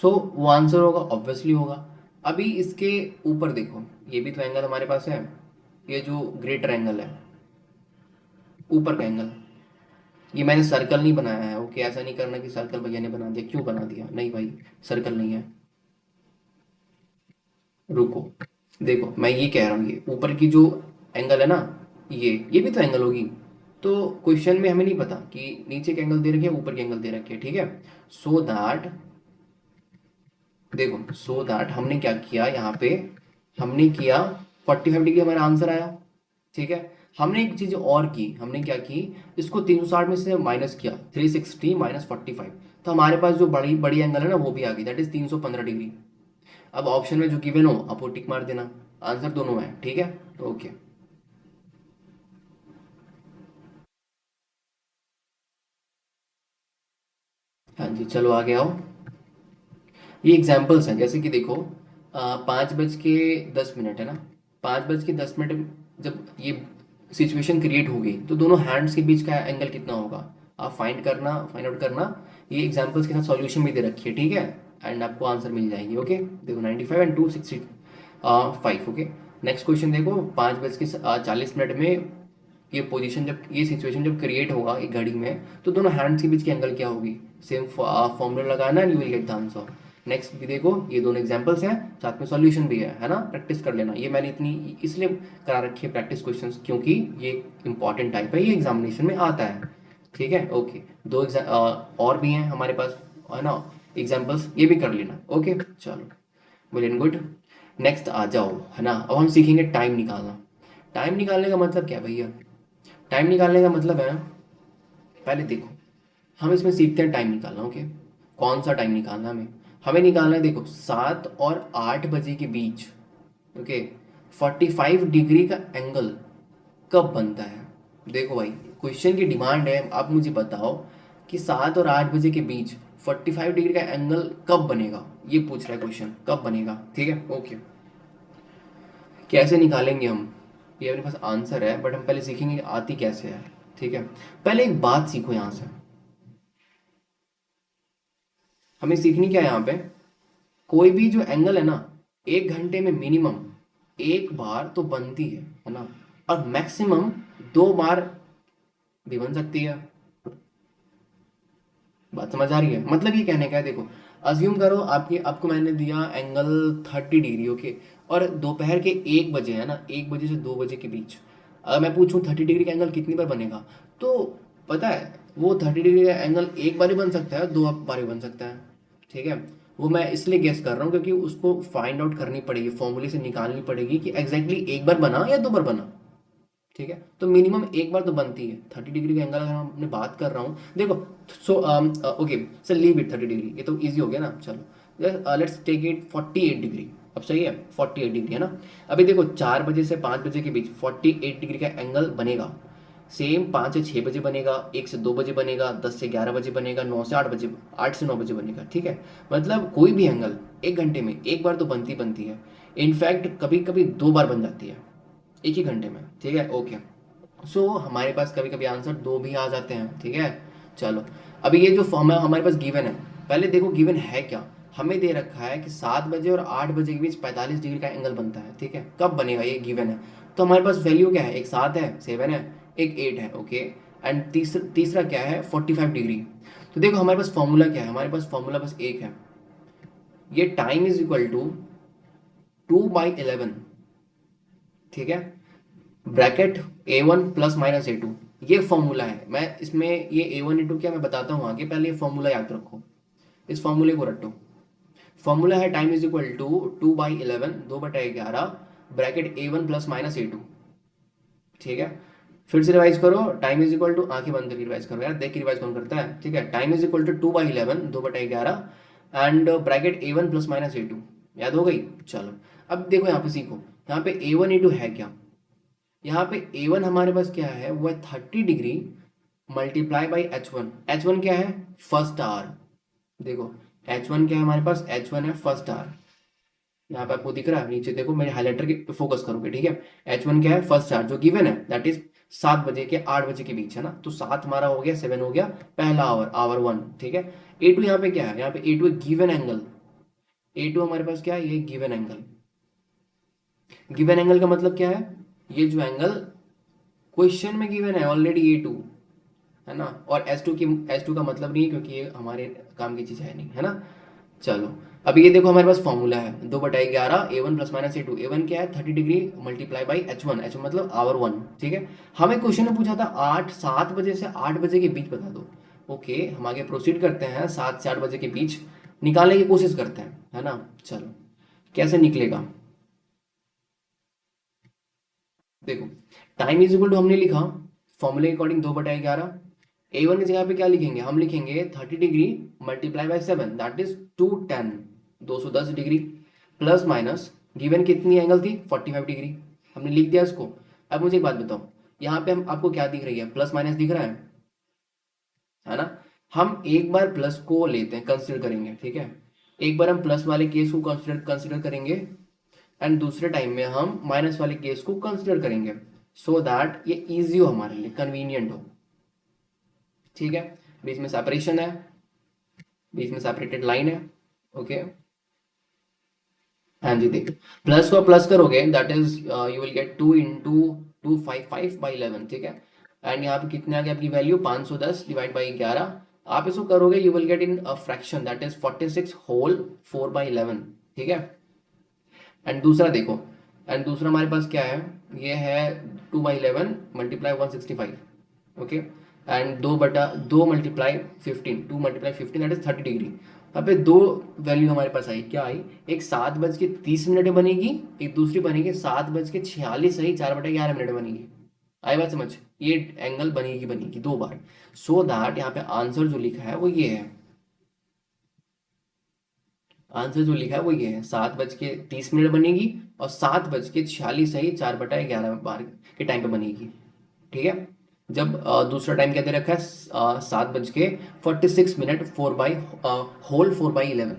सो वो आंसर होगा, ऑब्वियसली होगा। अभी इसके ऊपर देखो, ये भी तो एंगल हमारे पास है, ये जो ग्रेटर एंगल है, ऊपर का एंगल, ये मैंने सर्कल नहीं बनाया है। ओके, ऐसा नहीं करना कि सर्कल भैया ने बना दिया, क्यों बना दिया, नहीं भाई, सर्कल नहीं है। रुको, देखो मैं ये कह रहा हूँ, ये ऊपर की जो एंगल है ना, ये भी तो एंगल होगी। तो क्वेश्चन में हमें नहीं पता कि नीचे के एंगल दे रखे हैं, ऊपर के एंगल दे रखे हैं, ठीक है। सो दैट, देखो सो दैट हमने क्या किया यहाँ पे, हमने किया 45 डिग्री, हमारा आंसर आया, ठीक है। हमने एक चीज और की, हमने क्या की, इसको 360 में से माइनस किया, 360 माइनस 45, तो हमारे पास जो बड़ी बड़ी एंगल है ना वो भी आ गई, दैट इज 315 डिग्री। अब ऑप्शन में जो गिवन हो आप वो टिक मार देना, आंसर दोनों है, ठीक है। ओके, हाँ जी, चलो आगे आओ। ये एग्जाम्पल्स हैं, जैसे कि देखो 5:10 है ना, 5:10 जब ये सिचुएशन क्रिएट होगी तो दोनों हैंड्स के बीच का एंगल कितना होगा, आप फाइंड आउट करना। ये एग्जाम्पल्स के साथ सॉल्यूशन भी दे रखी है, ठीक है, एंड आपको आंसर मिल जाएगी। ओके, देखो 95 एंड 265। ओके, नेक्स्ट क्वेश्चन देखो, 5:40 में ये पोजीशन जब, ये सिचुएशन जब क्रिएट होगा एक घड़ी में, तो दोनों हैंड्स के बीच की एंगल क्या होगी, सेम फॉर्मूला लगाना and you will get the answer. Next भी देखो, ये दोनों एग्जांपल्स हैं, साथ में सॉल्यूशन भी है ना, प्रैक्टिस कर लेना। ये मैंने इतनी इसलिए करा रखी है प्रैक्टिस क्वेश्चंस, क्योंकि ये इंपॉर्टेंट टाइप है, ये एग्जामिनेशन में आता है, ठीक है। ओके, दो और भी हैं हमारे पास, है ना, एग्जाम्पल्स, ये भी कर लेना। ओके, चलो, वेल एंड गुड। नेक्स्ट आ जाओ, है ना, अब हम सीखेंगे टाइम निकालना। टाइम निकालने का मतलब क्या है भैया, टाइम निकालने का मतलब है, पहले देखो, हम इसमें सीखते हैं टाइम निकालना। ओके, कौन सा टाइम निकालना है हमें, हमें निकालना है, देखो 7 और 8 के बीच, ओके, 45 डिग्री का एंगल कब बनता है। देखो भाई, क्वेश्चन की डिमांड है, आप मुझे बताओ कि 7 और 8 के बीच 45 डिग्री का एंगल कब बनेगा, ये पूछ रहा है क्वेश्चन, कब बनेगा, ठीक है। ओके, कैसे निकालेंगे हम, ये अपने पास आंसर है, बट हम पहले सीखेंगे कि आती कैसे है, ठीक है। पहले एक बात सीखो यहाँ से, हमें सीखनी क्या है यहाँ पे, कोई भी जो एंगल है ना, 1 घंटे में मिनिमम एक बार तो बनती है ना, और मैक्सिमम 2 बार भी बन सकती है। बात समझ आ रही है, मतलब ये कहने का है, देखो अज्यूम करो आपके आपको मैंने दिया एंगल 30 डिग्री, ओके, और दोपहर के 1 बजे है ना, 1 बजे से 2 बजे के बीच, अगर मैं पूछूं 30 डिग्री का एंगल कितनी बार बनेगा, तो पता है वो 30 डिग्री का एंगल एक बार ही बन सकता है, 2 बार ही बन सकता है, ठीक है। वो मैं इसलिए गेस कर रहा हूँ क्योंकि उसको फाइंड आउट करनी पड़ेगी, फॉर्मूले से निकालनी पड़ेगी कि एग्जैक्टली एक बार बना या 2 बार बना, ठीक है। तो मिनिमम एक बार तो बनती है 30 डिग्री का एंगल, अगर हम अपने बात कर रहा हूँ, देखो, so okay, sir leave it 30 degree, ये तो इजी हो गया ना, चलो लेट्स टेक इट 48 डिग्री, अब सही है 48 डिग्री, है ना। अभी देखो 4 बजे से 5 बजे के बीच 48 डिग्री का एंगल बनेगा, सेम 5 से 6 बजे बनेगा, 1 से 2 बजे बनेगा, 10 से 11 बजे बनेगा, 9 से 8 बजे, 8 से 9 बजे बनेगा, ठीक है। मतलब कोई भी एंगल 1 घंटे में एक बार तो बनती बनती है, इनफैक्ट कभी कभी 2 बार बन जाती है एक ही घंटे में, ठीक है। ओके, सो हमारे पास कभी कभी आंसर 2 भी आ जाते हैं, ठीक है। चलो, अभी ये जो फॉर्म है हमारे पास गिवन है, पहले देखो गिवन है क्या, हमें दे रखा है कि 7 बजे और 8 बजे के बीच 45 डिग्री का एंगल बनता है, ठीक है, कब बनेगा ये गिवन है। तो हमारे पास वैल्यू क्या है, एक 7 है, 7 है, एक 8 है, ओके, एंड तीसरा क्या है, 45 डिग्री। तो देखो हमारे पास फॉर्मूला क्या है, हमारे पास फॉर्मूला बस एक है, ये टाइम इज इक्वल टू 2/11, ठीक है, ब्रैकेट A1 ± A2, ये फॉर्मूला है। मैं इसमें ये A1 A2 क्या मैं बताता हूँ आगे, पहले ये फॉर्मूला याद रखो, इस फॉर्मूले को रटो। फॉर्मूला है time is equal to 2/11, 2/11, bracket A1 ± A2, ठीक है। फिर से रिवाइज करो, टाइम इज इक्वल टू, आंखें बंद करके रिवाइज करो यार, देख के रिवाइज कौन करता है, ठीक है। Time is equal to 2/11, 2/11, and bracket A1 ± A2, याद हो गई। चलो, अब देखो यहाँ पे सीखो, यहाँ पे A1 A2 है क्या, यहाँ पे A1 हमारे पास क्या है, वो है 30 degree, multiply by H1। H1 क्या है? First hour. देखो H1 क्या है हमारे पास? H1 है फर्स्ट आवर। यहाँ पे आपको दिख रहा है नीचे, देखो मेरे हाइलाइटर के फोकस करोगे, ठीक है। H1 क्या है? फर्स्ट आवर जो गिवन है, दैट इज 7 बजे के 8 बजे के बीच है ना, तो 7 हमारा हो गया, 7 हो गया पहला आवर, आवर 1, ठीक है। A2 यहाँ पे क्या है? यहाँ पे A2 गिवन एंगल। A2 हमारे पास क्या है? ये गिवन एंगल। गिवन एंगल का मतलब क्या है? ये जो एंगल क्वेश्चन में गिवन है ऑलरेडी, A2 है ना। और S2 का मतलब नहीं है, क्योंकि ये हमारे काम की चीज़ है नहीं, है ना। चलो, अब ये देखो हमारे पास फॉर्मूला है 2/11 A1 plus minus A2। A1 क्या है? 30 degree multiply by H1। H1 मतलब आवर 1, ठीक है। हमें क्वेश्चन में पूछा था 7 बजे से 8 बजे के बीच बता दो। ओके, हम आगे प्रोसीड करते हैं, 7 से 8 बजे के बीच निकालने की कोशिश करते हैं, है ना। चलो, कैसे निकलेगा? देखो, टाइम इज इक्वल टू हमने लिखा फॉर्मूले के अकॉर्डिंग 2/11। A1 की जगह पे क्या लिखेंगे? हम लिखेंगे 30 degree multiply by 7, that is 210, 210 degree, plus minus given कितनी एंगल थी? 45 डिग्री। हमने लिख दिया इसको। अब मुझे एक बात बताओ, यहाँ पे हम आपको क्या दिख रही है? प्लस माइनस दिख रहा है ना। हम एक बार प्लस को लेते हैं, कंसिडर करेंगे, ठीक है। एक बार हम प्लस वाले केस को कंसिडर करेंगे, एंड दूसरे टाइम में हम माइनस वाले केस को कंसिडर करेंगे, सो दैट ये इजी हो हमारे लिए, कन्वीनियंट हो, ठीक है। बीच में सेपरेशन है, बीच में सेपरेटेड लाइन है, ओके। हाँ जी, देखिए, प्लस को प्लस करोगे that is you will gate 2 × 255/11, ठीक है। एंड यहाँ पे कितने आ गया आपकी वैल्यू? 510 divide by 11। आप इसको करोगे you will get in fraction, that is 46 whole 4/11, ठीक है। एंड दूसरा देखो, एंड दूसरा हमारे पास क्या है? ये है 2/11 multiply 165, okay. And 2/2 multiply 15, 2 × 15 that is 30 degree. यहाँ पे दो वैल्यू हमारे पास आई, क्या आई? एक 7:30 में बनेगी, एक दूसरी बनेगी 7:46, सही 4/11 बनेगी। आई बात समझ? ये एंगल बनेगी बनेगी दो बार, सो दैट यहाँ पे आंसर जो लिखा है वो ये है। आंसर जो लिखा है वो ये है, 7:30 बनेगी, और 7:46, सही 4/11 बार के टाइम पे बनेगी, ठीक है। जब दूसरा टाइम क्या दे रखा है? 7:46, 4/11।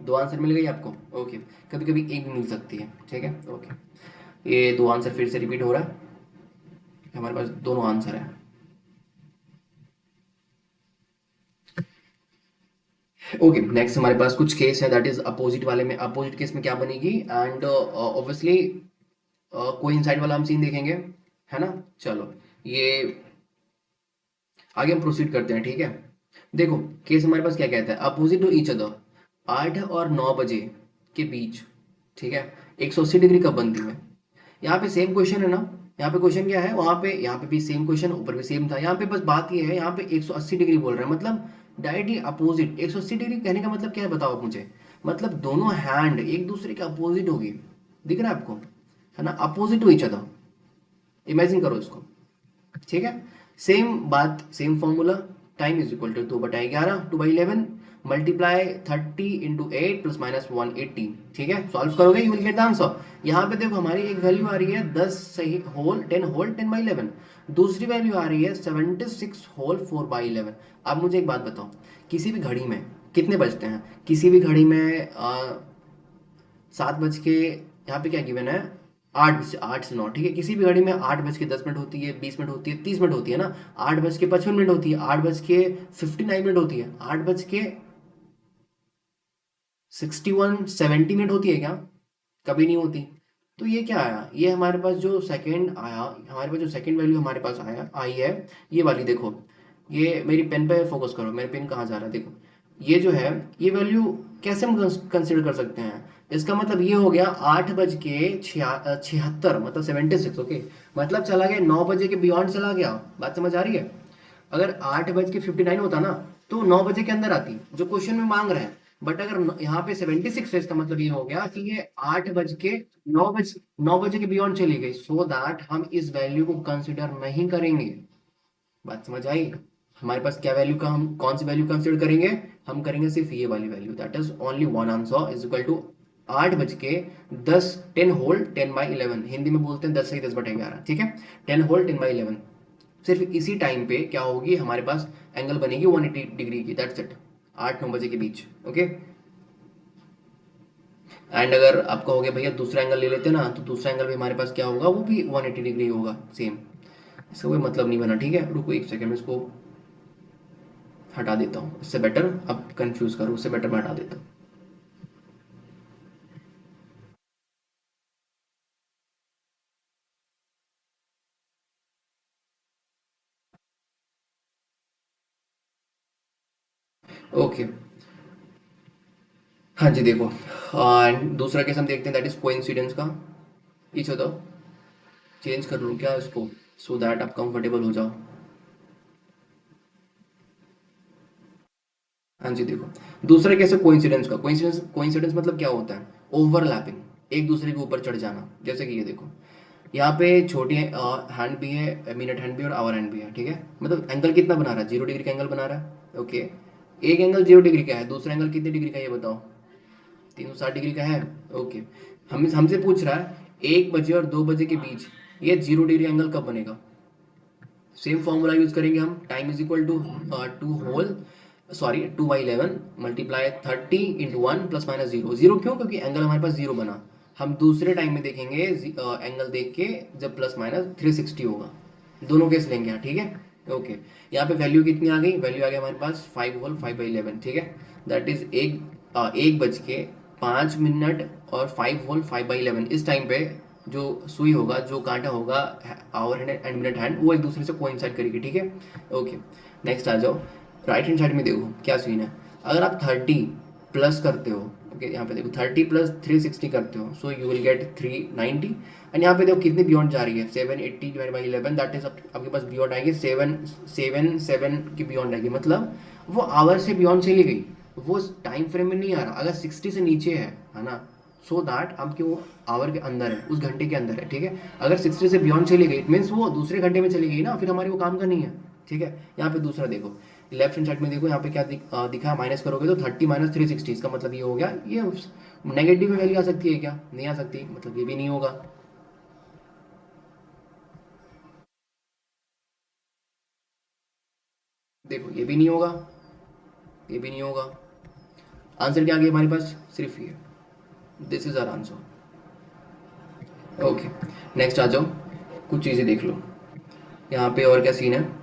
दो आंसर मिल गई आपको, ओके। कभी कभी एक मिल सकती है, ठीक है, ओके। ये दो आंसर फिर से रिपीट हो रहा है, हमारे पास दोनों आंसर है। ओके, नेक्स्ट हमारे पास कुछ केस है, दैट इज अपोजिट वाले में। अपोजिट केस में क्या बनेगी? एंड ऑब्वियसली कोइंसाइड वाला हम सीन देखेंगे, है ना। चलो, ये आगे हम प्रोसीड करते हैं, ठीक है। देखो, केस हमारे पास क्या कहता है? अपोजिट टू ईच अदर, 8 और 9 बजे के बीच, ठीक है, 180 डिग्री कब बनती है? यहाँ पे सेम क्वेश्चन है ना। यहाँ पे क्वेश्चन क्या है? वहाँ पे, यहाँ पे भी सेम क्वेश्चन, ऊपर भी सेम था। यहाँ पे बस बात ये है, यहाँ पे 180 डिग्री बोल रहा है, मतलब डायरेक्टली अपोजिट। 180 डिग्री कहने का मतलब क्या है बताओ आप मुझे? मतलब दोनों हैंड एक दूसरे के अपोजिट होगी, दिख रहा है आपको, है ना, opposite to each other. Imagine करो इसको, ठीक है। सेम बात, same formula. Time is equal to 2/11, 2/11 multiply 30 × 8 plus minus 180, ठीक है। सॉल्व करोगे you will get the answer. यहाँ पे देखो हमारी एक वैल्यू आ रही है 10 सही होल 10/11, दूसरी वैल्यू आ रही है 76 होल 4/11। अब मुझे एक बात बताओ, किसी भी घड़ी में कितने बजते हैं? किसी भी घड़ी में 7 बज के, यहाँ पे क्या गिवन है? 8 से 9, ठीक है। किसी भी घड़ी में 8:10 होती है, 20 मिनट होती है, 30 मिनट होती है ना। 8:55 होती है, 8:59 होती है, 8:61 70 मिनट होती है क्या? कभी नहीं होती। तो ये क्या आया? ये हमारे पास जो सेकंड आया, हमारे पास जो सेकंड वैल्यू हमारे पास आया आई है, ये वाली देखो। ये मेरी पेन पे फोकस करो, मेरे पेन कहाँ जा रहा है, देखो। ये जो है, ये वैल्यू कैसे हम कंसिडर कर सकते हैं? इसका मतलब ये हो गया 8:76, मतलब 76, ओके। मतलब चला गया 9 बजे के बियॉन्ड, चला गया। बात समझ आ रही है? अगर 8:59 होता ना, तो 9 बजे के अंदर आती, जो क्वेश्चन में मांग रहे हैं। बट अगर यहाँ पे 76 है, इसका मतलब ये हो गया कि ये 9 बजे के बियॉन्ड चली गई, सो दैट हम इस वैल्यू को कंसिडर नहीं करेंगे। बात समझ आई? हमारे पास क्या वैल्यू का, हम कौन सी वैल्यू कंसिडर करेंगे? हम करेंगे सिर्फ ये वाली value, that is only one answer is equal to 8:10, 10 whole 10/11, Hindi में बोलते हैं 10 सही 10/11, ठीक है। 10 होल 10/11, सिर्फ इसी टाइम पे क्या होगी, हमारे पास एंगल बनेगी 180 डिग्री की, दैट्स इट, 8-9 बजे के बीच। ओके, एंड अगर आपका हो गया भैया दूसरा एंगल ले लेते ना, तो दूसरा एंगल भी हमारे पास क्या होगा, वो भी 180 डिग्री होगा सेम। इसका कोई मतलब नहीं बना, ठीक है, रुको एक सेकंड में इसको हटा देता हूँ, इससे बेटर अब कंफ्यूज करूँ, उससे बेटर मैं हटा देता हूँ। ओके, हाँ जी देखो, दूसरा केस हम देखते हैं, दैट इज कोइंसिडेंस का। इच होता, चेंज कर लूँ क्या इसको, सो दैट आप कंफर्टेबल हो जाओ। हाँ जी देखो, दूसरा केस है कोइंसिडेंस का। कोइंसिडेंस कोइंसिडेंस मतलब क्या होता है, ओवरलैपिंग, एक दूसरे के ऊपर चढ़ जाना। जैसे कि ये देखो, यहाँ पे छोटी हैंड भी है, मिनट हैंड भी और आवर हैंड भी है, ठीक है, मतलब एंगल कितना बना रहा है, 0 डिग्री का एंगल बना रहा है। ओके, एक एंगल 0 डिग्री का है, दूसरा एंगल कितने डिग्री का है ये बताओ, 360 डिग्री का है। ओके, हम हमसे पूछ रहा है 1 बजे और 2 बजे के बीच ये 0 डिग्री एंगल कब बनेगा। सेम फॉर्मूला यूज करेंगे हम, time is equal to two whole sorry 2/11 multiply 30 × 1 ± 0। Zero क्यों, क्योंकि एंगल हमारे पास जीरो बना। हम दूसरे टाइम में देखेंगे एंगल देख के, जब ±360 होगा, दोनों केस लेंगे यहाँ, ठीक है। ओके, यहाँ पे वैल्यू कितनी आ गई, वैल्यू आ गई हमारे पास 5 होल 5/11, ठीक है, दैट इज 1 बज के 5 मिनट और 5 होल 5/11। इस टाइम पे जो सुई होगा, जो कांटा होगा, hour hand and minute hand, वो एक दूसरे से कोइंसाइड करेगी, ठीक है। ओके, नेक्स्ट आ जाओ, राइट हैंड साइड में देखो क्या सीन है। अगर आप 30 प्लस करते हो, ओके, यहाँ पे देखो 30 प्लस 360 करते हो, so you will gate 390। And यहाँ पे देखो कितनी बियॉन्ड जा रही है, 780/11, दैट इज आपके पास बियॉन्ड आएगी 7 की बियॉन्ड आएगी, मतलब वो आवर से बियॉन्ड चली गई, वो टाइम फ्रेम में नहीं आ रहा। अगर 60 से नीचे है ना, सो दैट आपके वो आवर के अंदर है, उस घंटे के अंदर है, ठीक है। अगर 60 से बियॉन्ड चली गई, इट मीन्स वो दूसरे घंटे में चली गई ना, फिर हमारी वो काम का नहीं है, ठीक है। यहाँ पे दूसरा देखो, लेफ्ट हैंड साइड में देखो, यहाँ पे क्या दिखा, माइनस करोगे तो 30 - 360, इसका मतलब ये हो गया, ये नेगेटिव में वैल्यू आ सकती है क्या, नहीं आ सकती, मतलब ये भी नहीं होगा। देखो ये भी नहीं होगा, ये भी नहीं होगा। आंसर क्या आ गया हमारे पास, सिर्फ ये, this is our answer. Okay, next आ जाओ, कुछ चीज़ें देख लो यहाँ पे, और क्या सीन है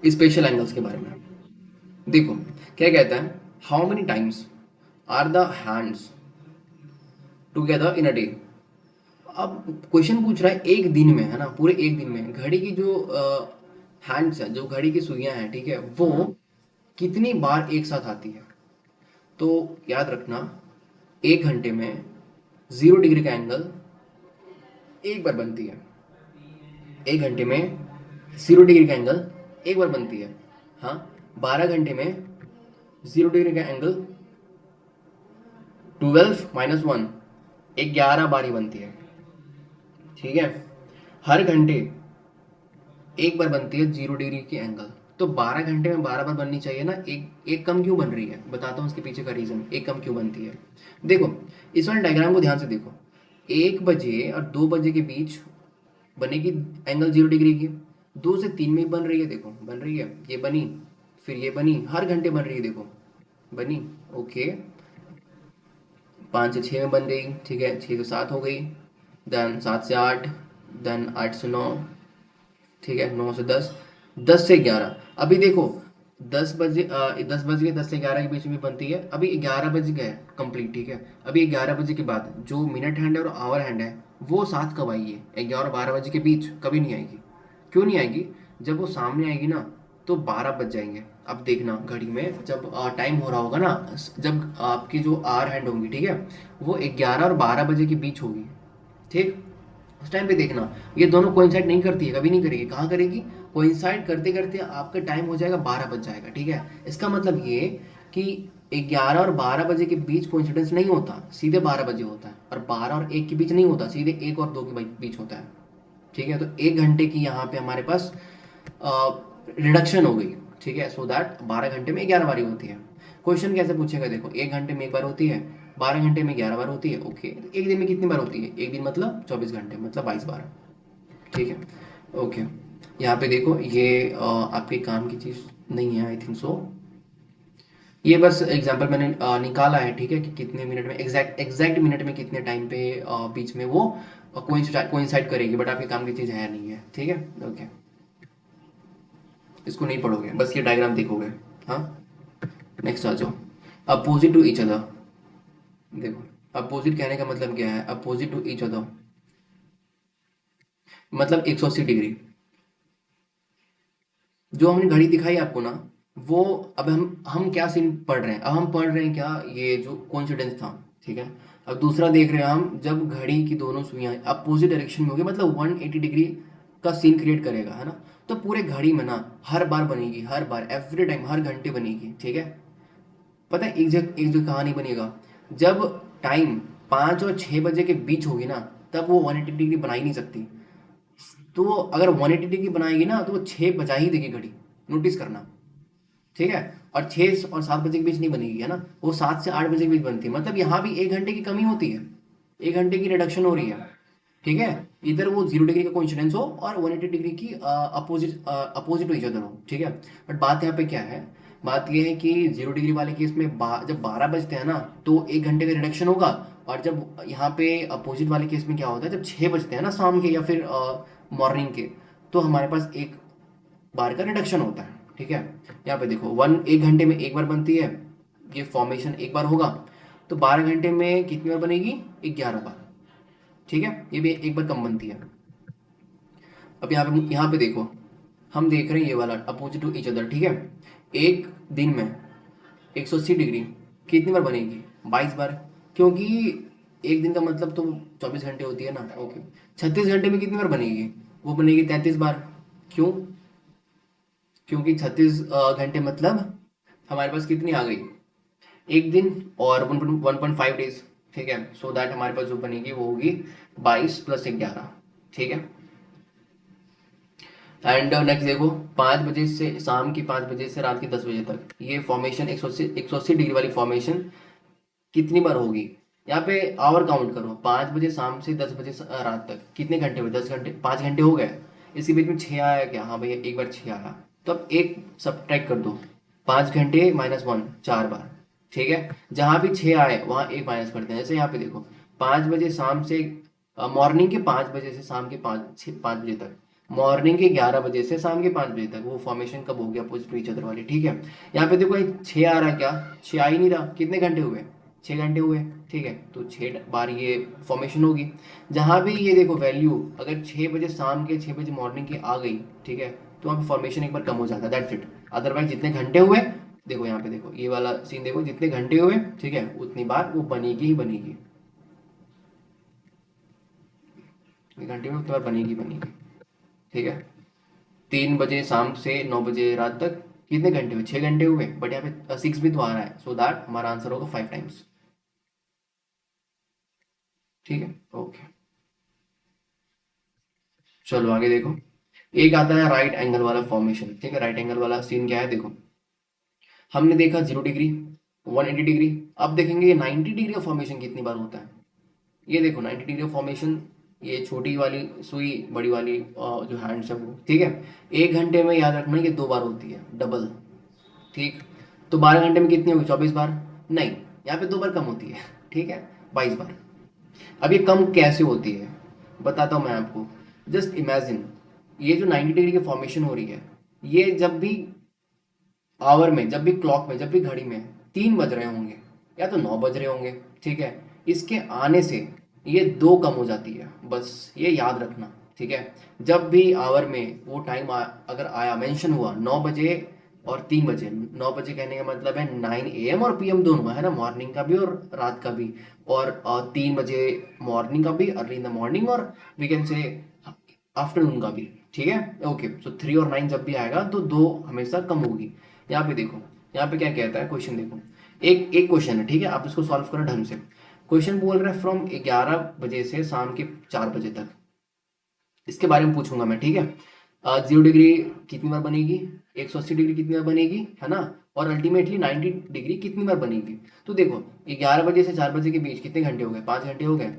स्पेशल एंगल्स के बारे में। देखो क्या कहता है, how many times are the hands together in a day. अब क्वेश्चन पूछ रहा है एक दिन में, है ना, पूरे एक दिन में घड़ी की जो हैंड्स है, जो घड़ी की सुइयां हैं, ठीक है, वो कितनी बार एक साथ आती है। तो याद रखना, 1 घंटे में 0 डिग्री का एंगल एक बार बनती है, 1 घंटे में 0 डिग्री का एंगल एक बार बनती है। हाँ, 12 घंटे में 0 डिग्री का एंगल 12 - 1 11 बारी बनती है, ठीक है। हर घंटे एक बार बनती है 0 डिग्री की एंगल, तो 12 घंटे में 12 बार बननी चाहिए ना, एक एक कम क्यों बन रही है, बताता हूँ इसके पीछे का रीज़न, एक कम क्यों बनती है। देखो, इस वाले डायग्राम को ध्यान से देखो, 1 बजे और 2 बजे के बीच बनेगी एंगल 0 डिग्री की, 2 से 3 में बन रही है, देखो बन रही है, ये बनी, फिर ये बनी, हर घंटे बन रही है, देखो बनी। ओके, 5 से 6 में बन गई, ठीक है, 6 से 7 हो गई, देन 7 से 8, देन 8 से 9, ठीक है, 9 से 10, 10 से 11। अभी देखो 10 बज के 10 से 11 के बीच में बनती है, अभी 11 बज गए कंप्लीट, ठीक है। अभी 11 बजे के बाद जो मिनट हैंड है और आवर हैंड है, वो साथ कब आएगी, 11 और 12 बजे के बीच कभी नहीं आएगी। क्यों नहीं आएगी, जब वो सामने आएगी ना, तो 12 बज जाएंगे। अब देखना घड़ी में जब टाइम हो रहा होगा ना, जब आपकी जो आवर हैंड होंगी, ठीक है, वो 11 और 12 बजे के बीच होगी, ठीक। उस टाइम पे देखना, ये दोनों कोइंसाइड नहीं करती है, कभी नहीं करेगी, कहाँ करेगी, कोइंसाइड करते करते आपका टाइम हो जाएगा 12 बज जाएगा, ठीक है। इसका मतलब ये कि 11 और 12 बजे के बीच कोइंसिडेंस नहीं होता, सीधे 12 बजे होता है, और 12 और 1 के बीच नहीं होता, सीधे 1 और 2 के बीच होता है, ठीक है। तो 1 घंटे की यहाँ पे हमारे पास रिडक्शन हो गई, ठीक है, सो दैट 12 घंटे में 11 बारी होती है। क्वेश्चन कैसे पूछेगा, देखो 1 घंटे में एक बार होती है, 12 घंटे में 11 बार होती है, ओके, एक दिन में कितनी बार होती है, एक दिन मतलब 24 घंटे, मतलब 22 बार, ठीक है। ओके, यहाँ पे देखो ये आपके काम की चीज़ नहीं है आई थिंक सो। ये बस एग्जांपल मैंने निकाला है, ठीक है, कि कितने मिनट में एग्जैक्ट मिनट में कितने टाइम पे बीच में वो कोइंसाइड करेगी, बट आपके काम की चीज़ है नहीं है, ठीक है। ओके, इसको नहीं पढ़ोगे, बस ये डायग्राम देखोगे। हाँ, नेक्स्ट आ जाओ। Opposite to each other. देखो, अपोजिट कहने का मतलब क्या है? अपोजिट टू ईच अदर मतलब 180 डिग्री। जो हमने घड़ी दिखाई आपको ना, वो अब हम क्या सीन पढ़ रहे हैं? अब हम पढ़ रहे हैं क्या, ये जो कोइंसिडेंस था, ठीक है। अब दूसरा देख रहे हैं हम, जब घड़ी की दोनों सुइयां अपोजिट डायरेक्शन में होगी मतलब 180 डिग्री का सीन क्रिएट करेगा, है ना। तो पूरे घड़ी में ना हर बार बनेगी, हर बार, एवरी टाइम, हर घंटे बनेगी, ठीक है। पता है एक जो कहानी बनेगा, जब टाइम 5 और 6 बजे के बीच होगी ना, तब वो 180 डिग्री बना ही नहीं सकती। तो वो अगर 180 डिग्री बनाएगी ना, तो वो 6 बजा ही देगी घड़ी, नोटिस करना, ठीक है। और 6 और 7 बजे के बीच नहीं बनेगी, है ना, वो 7 से 8 बजे के बीच बनती है। मतलब यहाँ भी 1 घंटे की कमी होती है, 1 घंटे की रिडक्शन हो रही है, ठीक है। इधर वो 0 डिग्री का कोइंसिडेंस हो और 180 डिग्री की अपोजिट अपोजिट हो, इच अदर हो, ठीक है। बट बात यहाँ पे क्या है? बात ये है कि 0 डिग्री वाले केस में जब 12 बजते हैं ना, तो 1 घंटे का रिडक्शन होगा। और जब यहाँ पे अपोजिट वाले केस में क्या होता है, जब 6 बजते हैं ना शाम के या फिर मॉर्निंग के, तो हमारे पास एक बार का रिडक्शन होता है, ठीक है। यहाँ पे देखो 1 घंटे में एक बार बनती है, ये फॉर्मेशन एक बार होगा। तो 12 घंटे में कितनी बार बनेगी? 11 बार, ठीक है। ये भी एक बार कम बनती है। अब यहाँ पे देखो, हम देख रहे हैं ये वाला अपोजिट टू ईच अदर, ठीक है। एक दिन में 180 डिग्री कितनी बार बनेगी? 22 बार, क्योंकि एक दिन का मतलब तो 24 घंटे होती है ना। ओके, 36 घंटे में कितनी बार बनेगी? वो बनेगी 33 बार। क्यों? क्योंकि 36 घंटे मतलब हमारे पास कितनी आ गई? एक दिन और 1.5 डेज, ठीक है। सो दैट हमारे पास जो बनेगी वो होगी 22 + 11, ठीक है। एंड नेक्स्ट देखो, 5 बजे से शाम की 5 बजे से रात के 10 बजे तक ये फॉर्मेशन 180 डिग्री वाली फॉर्मेशन कितनी बार होगी? यहाँ पे आवर काउंट करो, 5 बजे शाम से 10 बजे रात तक कितने घंटे हुए? 10 घंटे, 5 घंटे हो गए। इसके बीच में 6 आया क्या? हाँ भैया, एक बार 6 आया। तो अब एक सब्ट्रैक्ट कर दो, 5 घंटे -1, 4 बार, ठीक है। जहाँ भी 6 आए वहाँ एक माइनस करते हैं। जैसे यहाँ पे देखो, 5 बजे शाम से मॉर्निंग के 5 बजे से शाम के 5 बजे तक, मॉर्निंग के 11 बजे से शाम के 5 बजे तक, वो फॉर्मेशन कब हो गया? अपोजिट टू ईच अदर वाली, ठीक है। यहाँ पे देखो, 6 आ रहा है क्या? 6 आ ही नहीं रहा। कितने घंटे हुए? 6 घंटे हुए, ठीक है। तो 6 बार ये फॉर्मेशन होगी। जहाँ भी ये देखो वैल्यू, अगर 6 बजे शाम के 6 बजे मॉर्निंग की आ गई, ठीक है, तो वहाँ पे फॉर्मेशन एक बार कम हो जाता है, दैट्स इट। अदरवाइज जितने घंटे हुए, देखो यहाँ पे देखो ये वाला सीन देखो, जितने घंटे हुए, ठीक है, उतनी बार वो बनेगी ही बनेगी। घंटे में उतनी बार बनेगी बनेगी, ठीक है। 3 बजे शाम से 9 बजे रात तक कितने घंटे हुए? 6 घंटे हुए। बट यहाँ पे 6 भी तो आ रहा है, सो दैट हमारा आंसर होगा 5 टाइम्स, ठीक है। ओके, चलो आगे देखो। एक आता है राइट एंगल वाला फॉर्मेशन, ठीक है। राइट एंगल वाला सीन क्या है? देखो, हमने देखा 0 डिग्री, 180 डिग्री। अब देखेंगे ये 90 डिग्री का फॉर्मेशन कितनी बार होता है। ये देखो 90 डिग्री का फॉर्मेशन, ये छोटी वाली सुई, बड़ी वाली जो हैंड्स है वो, ठीक है। 1 घंटे में याद रखना ये 2 बार होती है, डबल, ठीक। तो 12 घंटे में कितनी होगी? 24 बार। नहीं, यहाँ पे 2 बार कम होती है, ठीक है, 22 बार। अब ये कम कैसे होती है बताता हूँ मैं आपको। जस्ट इमेजिन, ये जो 90 डिग्री की फॉर्मेशन हो रही है, ये जब भी आवर में, जब भी क्लॉक में, जब भी घड़ी में 3 बज रहे होंगे या तो 9 बज रहे होंगे, ठीक है, इसके आने से ये 2 कम हो जाती है, बस ये याद रखना, ठीक है। जब भी आवर में वो टाइम अगर आया, मेंशन हुआ 9 बजे और 3 बजे, 9 बजे कहने का मतलब है 9 AM और PM दोनों, है ना, मॉर्निंग का भी और रात का भी। और 3 बजे मॉर्निंग का भी, अर्ली इन द मॉर्निंग, और वी कैन से आफ्टरनून का भी, ठीक है। ओके, सो 3 और 9 जब भी आएगा तो 2 हमेशा कम होगी। यहाँ पे देखो, यहाँ पे क्या कहता है क्वेश्चन, देखो, एक एक क्वेश्चन है, ठीक है, आप इसको सॉल्व करो ढंग से। क्वेश्चन बोल रहा है फ्रॉम 11 बजे से शाम के 4 बजे तक, इसके बारे में पूछूंगा मैं, ठीक है। 0 डिग्री कितनी बार बनेगी? 180 डिग्री कितनी बार बनेगी, है ना। और अल्टीमेटली 90 डिग्री कितनी बार बनेगी? तो देखो, 11 बजे से 4 बजे के बीच कितने घंटे हो गए? 5 घंटे हो गए।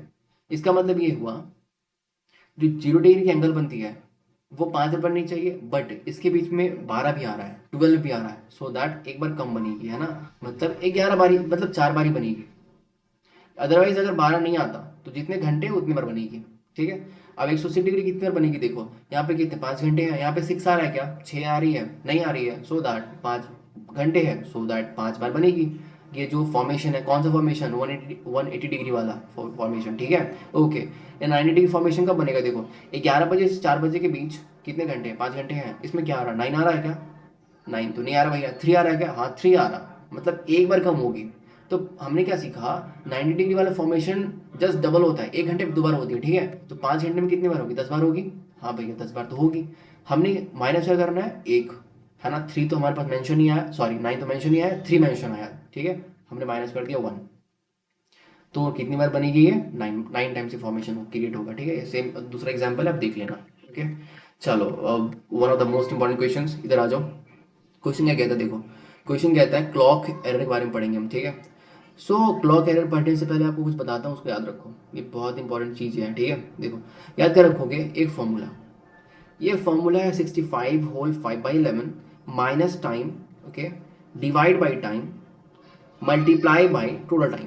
इसका मतलब ये हुआ, जो 0 डिग्री की एंगल बनती है, वो 5 बार बननी चाहिए, बट इसके बीच में 12 भी आ रहा है, 12 भी आ रहा है, सो दैट एक बार कम बनेगी, है ना। मतलब 11 बारी, मतलब 4 बारी बनेगी। अदरवाइज अगर 12 नहीं आता तो जितने घंटे उतनी बार बनेगी। ठीक है। अब 180 डिग्री कितनी बार बनेगी देखो, यहाँ पे कितने 5 घंटे हैं, यहाँ पे 6 आ रहा है क्या, 6 आ रही है, नहीं आ रही है, सो दैट 5 घंटे है, सो दैट 5 बार बनेगी। ये जो फॉर्मेशन है, कौन सा फॉर्मेशन, 180 डिग्री वाला फॉर्मेशन, ठीक है। ओके, ये 90 डिग्री फॉर्मेशन कब बनेगा देखो, 11 बजे से 4 बजे के बीच कितने घंटे हैं, 5 घंटे हैं, इसमें क्या आ रहा है, 9 आ रहा है क्या, 9 तो नहीं आ रहा भैया, 3 आ रहा है क्या, हाँ 3 आ रहा, मतलब एक बार कम होगी। तो हमने क्या सीखा, 90 डिग्री वाला फॉर्मेशन जस्ट डबल होता है, 1 घंटे में 2 बार होती है, ठीक है। तो 5 घंटे में कितनी बार होगी, 10 बार होगी। हाँ भैया 10 बार तो होगी। हमने माइनस क्या करना है, एक, है ना। 3 तो हमारे पास मेंशन नहीं आया, सॉरी 9 तो मेंशन नहीं आया, 3 मेंशन आया, ठीक है। हमने माइनस कर दिया 1। तो कितनी बार बनेगी ये, 9 टाइम्स से फॉर्मेशन क्रिएट होगा, ठीक है। सेम दूसरा एग्जाम्पल आप देख लेना। ओके, चलो अब one of the most important question, इधर आ जाओ। क्वेश्चन क्या कहता है देखो, क्वेश्चन कहता है क्लॉक एरर के बारे में पढ़ेंगे हम, ठीक है। सो क्लॉक एरर पढ़ने से पहले आपको कुछ बताता हूँ, उसको याद रखो, ये बहुत इंपॉर्टेंट चीज़ है, ठीक है। देखो, याद कर रखोगे एक फॉर्मूला, ये फॉर्मूला है 65 whole 5/11 minus time, okay, divide by time, multiply by total time.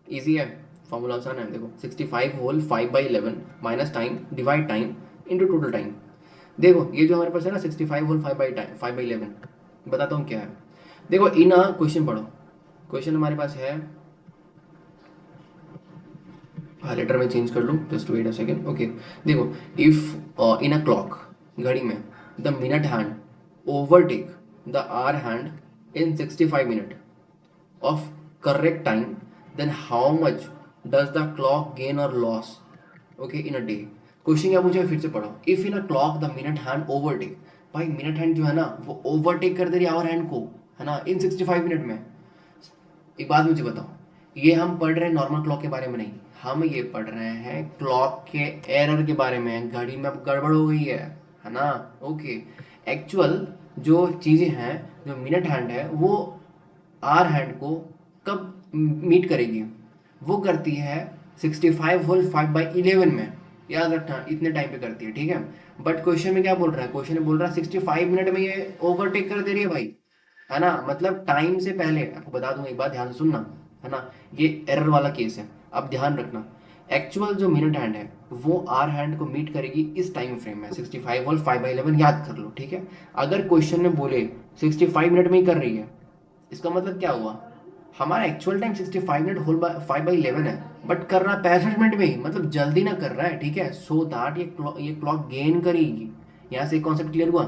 Easy है, फॉर्मूला आसान है। देखो 65 whole 5/11 minus time divide time into total time. देखो ये जो हमारे पास है ना 65 होल 5/11, बताता हूँ क्या है। देखो इन क्वेश्चन पढ़ो, क्वेश्चन हमारे पास है, हाँ लेटर में चेंज कर लूँ, just wait a second. Okay, देखो, इफ इन अ क्लॉक, घड़ी में, the minute hand overtake the hour hand in 65 minute of correct time, then how much does the clock gain or loss, okay, in a day। Question क्या पूछा है, फिर से पढ़ो। If in a clock the minute hand overtake, भाई minute hand जो है ना वो ओवरटेक कर दे रही है आवर हैंड को, है ना, इन 65 मिनट में। एक बात मुझे बताओ, ये हम पढ़ रहे हैं नॉर्मल क्लॉक के बारे में नहीं, हम ये पढ़ रहे हैं क्लॉक के एरर के बारे में, घड़ी में अब गड़बड़ हो गई है ना। ओके, एक्चुअल जो चीज़ें हैं, जो मिनट हैंड है वो आर हैंड को कब मीट करेगी, वो करती है 65 होल 5/11 में, याद रखना इतने टाइम पे करती है, ठीक है। बट क्वेश्चन में क्या बोल रहा है, क्वेश्चन में बोल रहा है 65 मिनट में ये ओवरटेक कर दे रही है भाई, है ना, मतलब टाइम से पहले। आपको बता दूंगा, एक बात ध्यान से सुनना, है ना, ये एरर वाला केस है, अब ध्यान रखना। एक्चुअल जो मिनट हैंड है वो आर हैंड को मीट करेगी इस टाइम फ्रेम में, 65 होल 5/11, याद कर लो, ठीक है। अगर क्वेश्चन में बोले 65 मिनट में ही कर रही है, इसका मतलब क्या हुआ, हमारा एक्चुअल टाइम 65 मिनट होल 5/11 है, बट कर रहा है 65 मिनट में ही, मतलब जल्दी ना कर रहा है, ठीक है। सो दैट ये क्लॉक गेन करेगी। यहाँ से एक कॉन्सेप्ट क्लियर हुआ।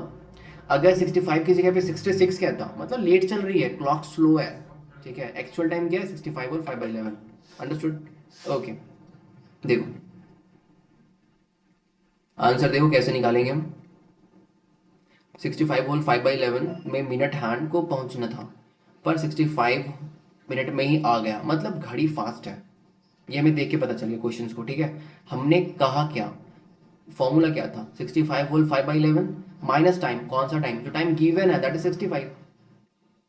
अगर 65 की जगह पे 66 कहता, मतलब लेट चल रही है, क्लॉक स्लो है, ठीक है। एक्चुअल टाइम क्या है, 65 और 5/11। अंडरस्टूड। ओके, देखो आंसर देखो कैसे निकालेंगे हम। 65 होल 5/11 में मिनट हैंड को पहुंचना था, पर 65 मिनट में ही आ गया, मतलब घड़ी फास्ट है। ये हमें देख के पता चल गया क्वेश्चंस को, ठीक है। हमने कहा क्या, फॉर्मूला क्या था, 65 होल 5/11 माइनस टाइम, कौन सा टाइम, जो टाइम गिवन है दैट इज 65,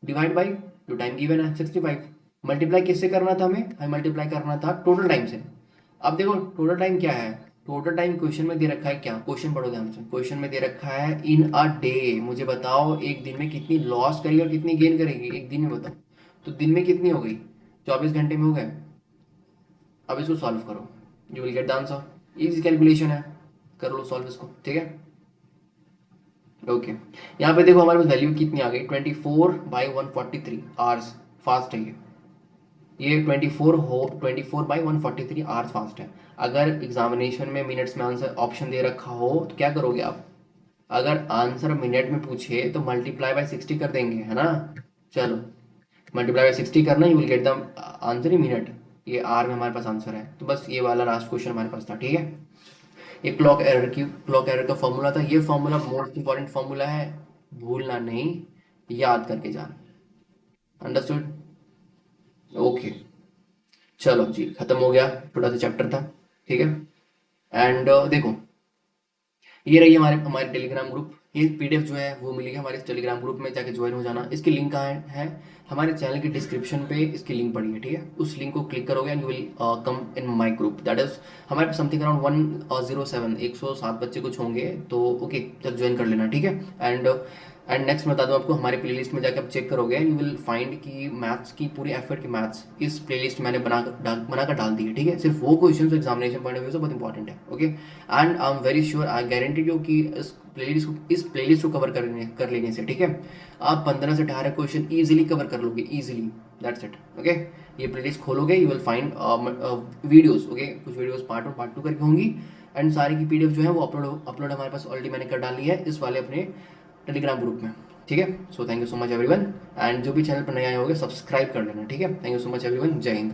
डिवाइड बाई जो टाइम गिवन है 65। मल्टीप्लाई किससे करना था, हमें मल्टीप्लाई करना था टोटल टाइम से। अब देखो टोटल टाइम क्या है, टोटल टाइम क्वेश्चन में दे रखा है क्या, क्वेश्चन पढ़ो ध्यान से, क्वेश्चन में दे रखा है इन अ डे। मुझे बताओ एक दिन में कितनी लॉस करेगी और कितनी गेन करेगी, एक दिन में बताओ। तो दिन में कितनी हो गई, 24 घंटे में हो गए। अब इसको सॉल्व करो, you will get the answer, easy calculation है, कर लो सॉल्व इसको, ठीक है। ओके, यहाँ पे देखो हमारे पास वैल्यू कितनी आ गई, 24/143 आवर्स फास्ट है ये 24/143 आवर्स फास्ट है। अगर एग्जामिनेशन में मिनट्स में आंसर ऑप्शन दे रखा हो तो क्या करोगे आप, अगर आंसर मिनट में पूछे तो मल्टीप्लाई बाय 60 कर देंगे, है ना। चलो, मल्टीप्लाई बाय 60 करना, you will get the answer in minute. ये आर में हमारे पास आंसर है, तो बस ये वाला लास्ट क्वेश्चन हमारे पास था, ठीक है। ये क्लॉक एरर का फॉर्मूला था, ये फॉर्मूला मोस्ट इंपॉर्टेंट फॉर्मूला है, भूलना नहीं, याद करके जाना। अंडरस्टूड। ओके, चलो जी खत्म हो गया, थोड़ा सा चैप्टर था, ठीक है। एंड देखो, ये रही हमारे हमारे टेलीग्राम ग्रुप, ये पीडीएफ जो है वो मिलेगी हमारे टेलीग्राम ग्रुप में, जाके ज्वाइन हो जाना। इसकी लिंक कहाँ है? हमारे चैनल के डिस्क्रिप्शन पे इसकी लिंक पड़ी है, ठीक है? उस लिंक को क्लिक करोगे and you will come in my group. That is हमारे पास समथिंग अराउंड 107 बच्चे कुछ होंगे, तो ओके तक ज्वाइन कर लेना, ठीक है? एंड नेक्स्ट बता दूं आपको, हमारे प्लेलिस्ट में जाकर आप चेक करोगे यू विल फाइंड कि मैथ्स की पूरी एफर्ट की मैथ्स इस प्लेलिस्ट मैंने बनाकर डाल दी है, ठीक है? सिर्फ वो question examination point of view से बहुत इंपॉर्टेंट है, okay? And I am very sure, I guarantee you कि इस प्लेलिस्ट को कवर कर लेने से, ठीक है, आप 15 से 18 क्वेश्चन ईजिली कवर कर लोगे, ईजिली। That's it, okay? ये प्लेलिस्ट खोलोगे, you will find videos, okay? कुछ वीडियोस पार्ट 1 पार्ट 2 करके होंगी, एंड सारी की पीडीएफ जो है वो अपलोड हमारे पास ऑलरेडी मैंने कर डाली है इस वाले अपने टेलीग्राम ग्रुप में, ठीक है? So thank you so much everyone, and जो भी चैनल पर नए आए होंगे सब्सक्राइब कर लेना, ठीक है? Thank you so much everyone, जय हिंद।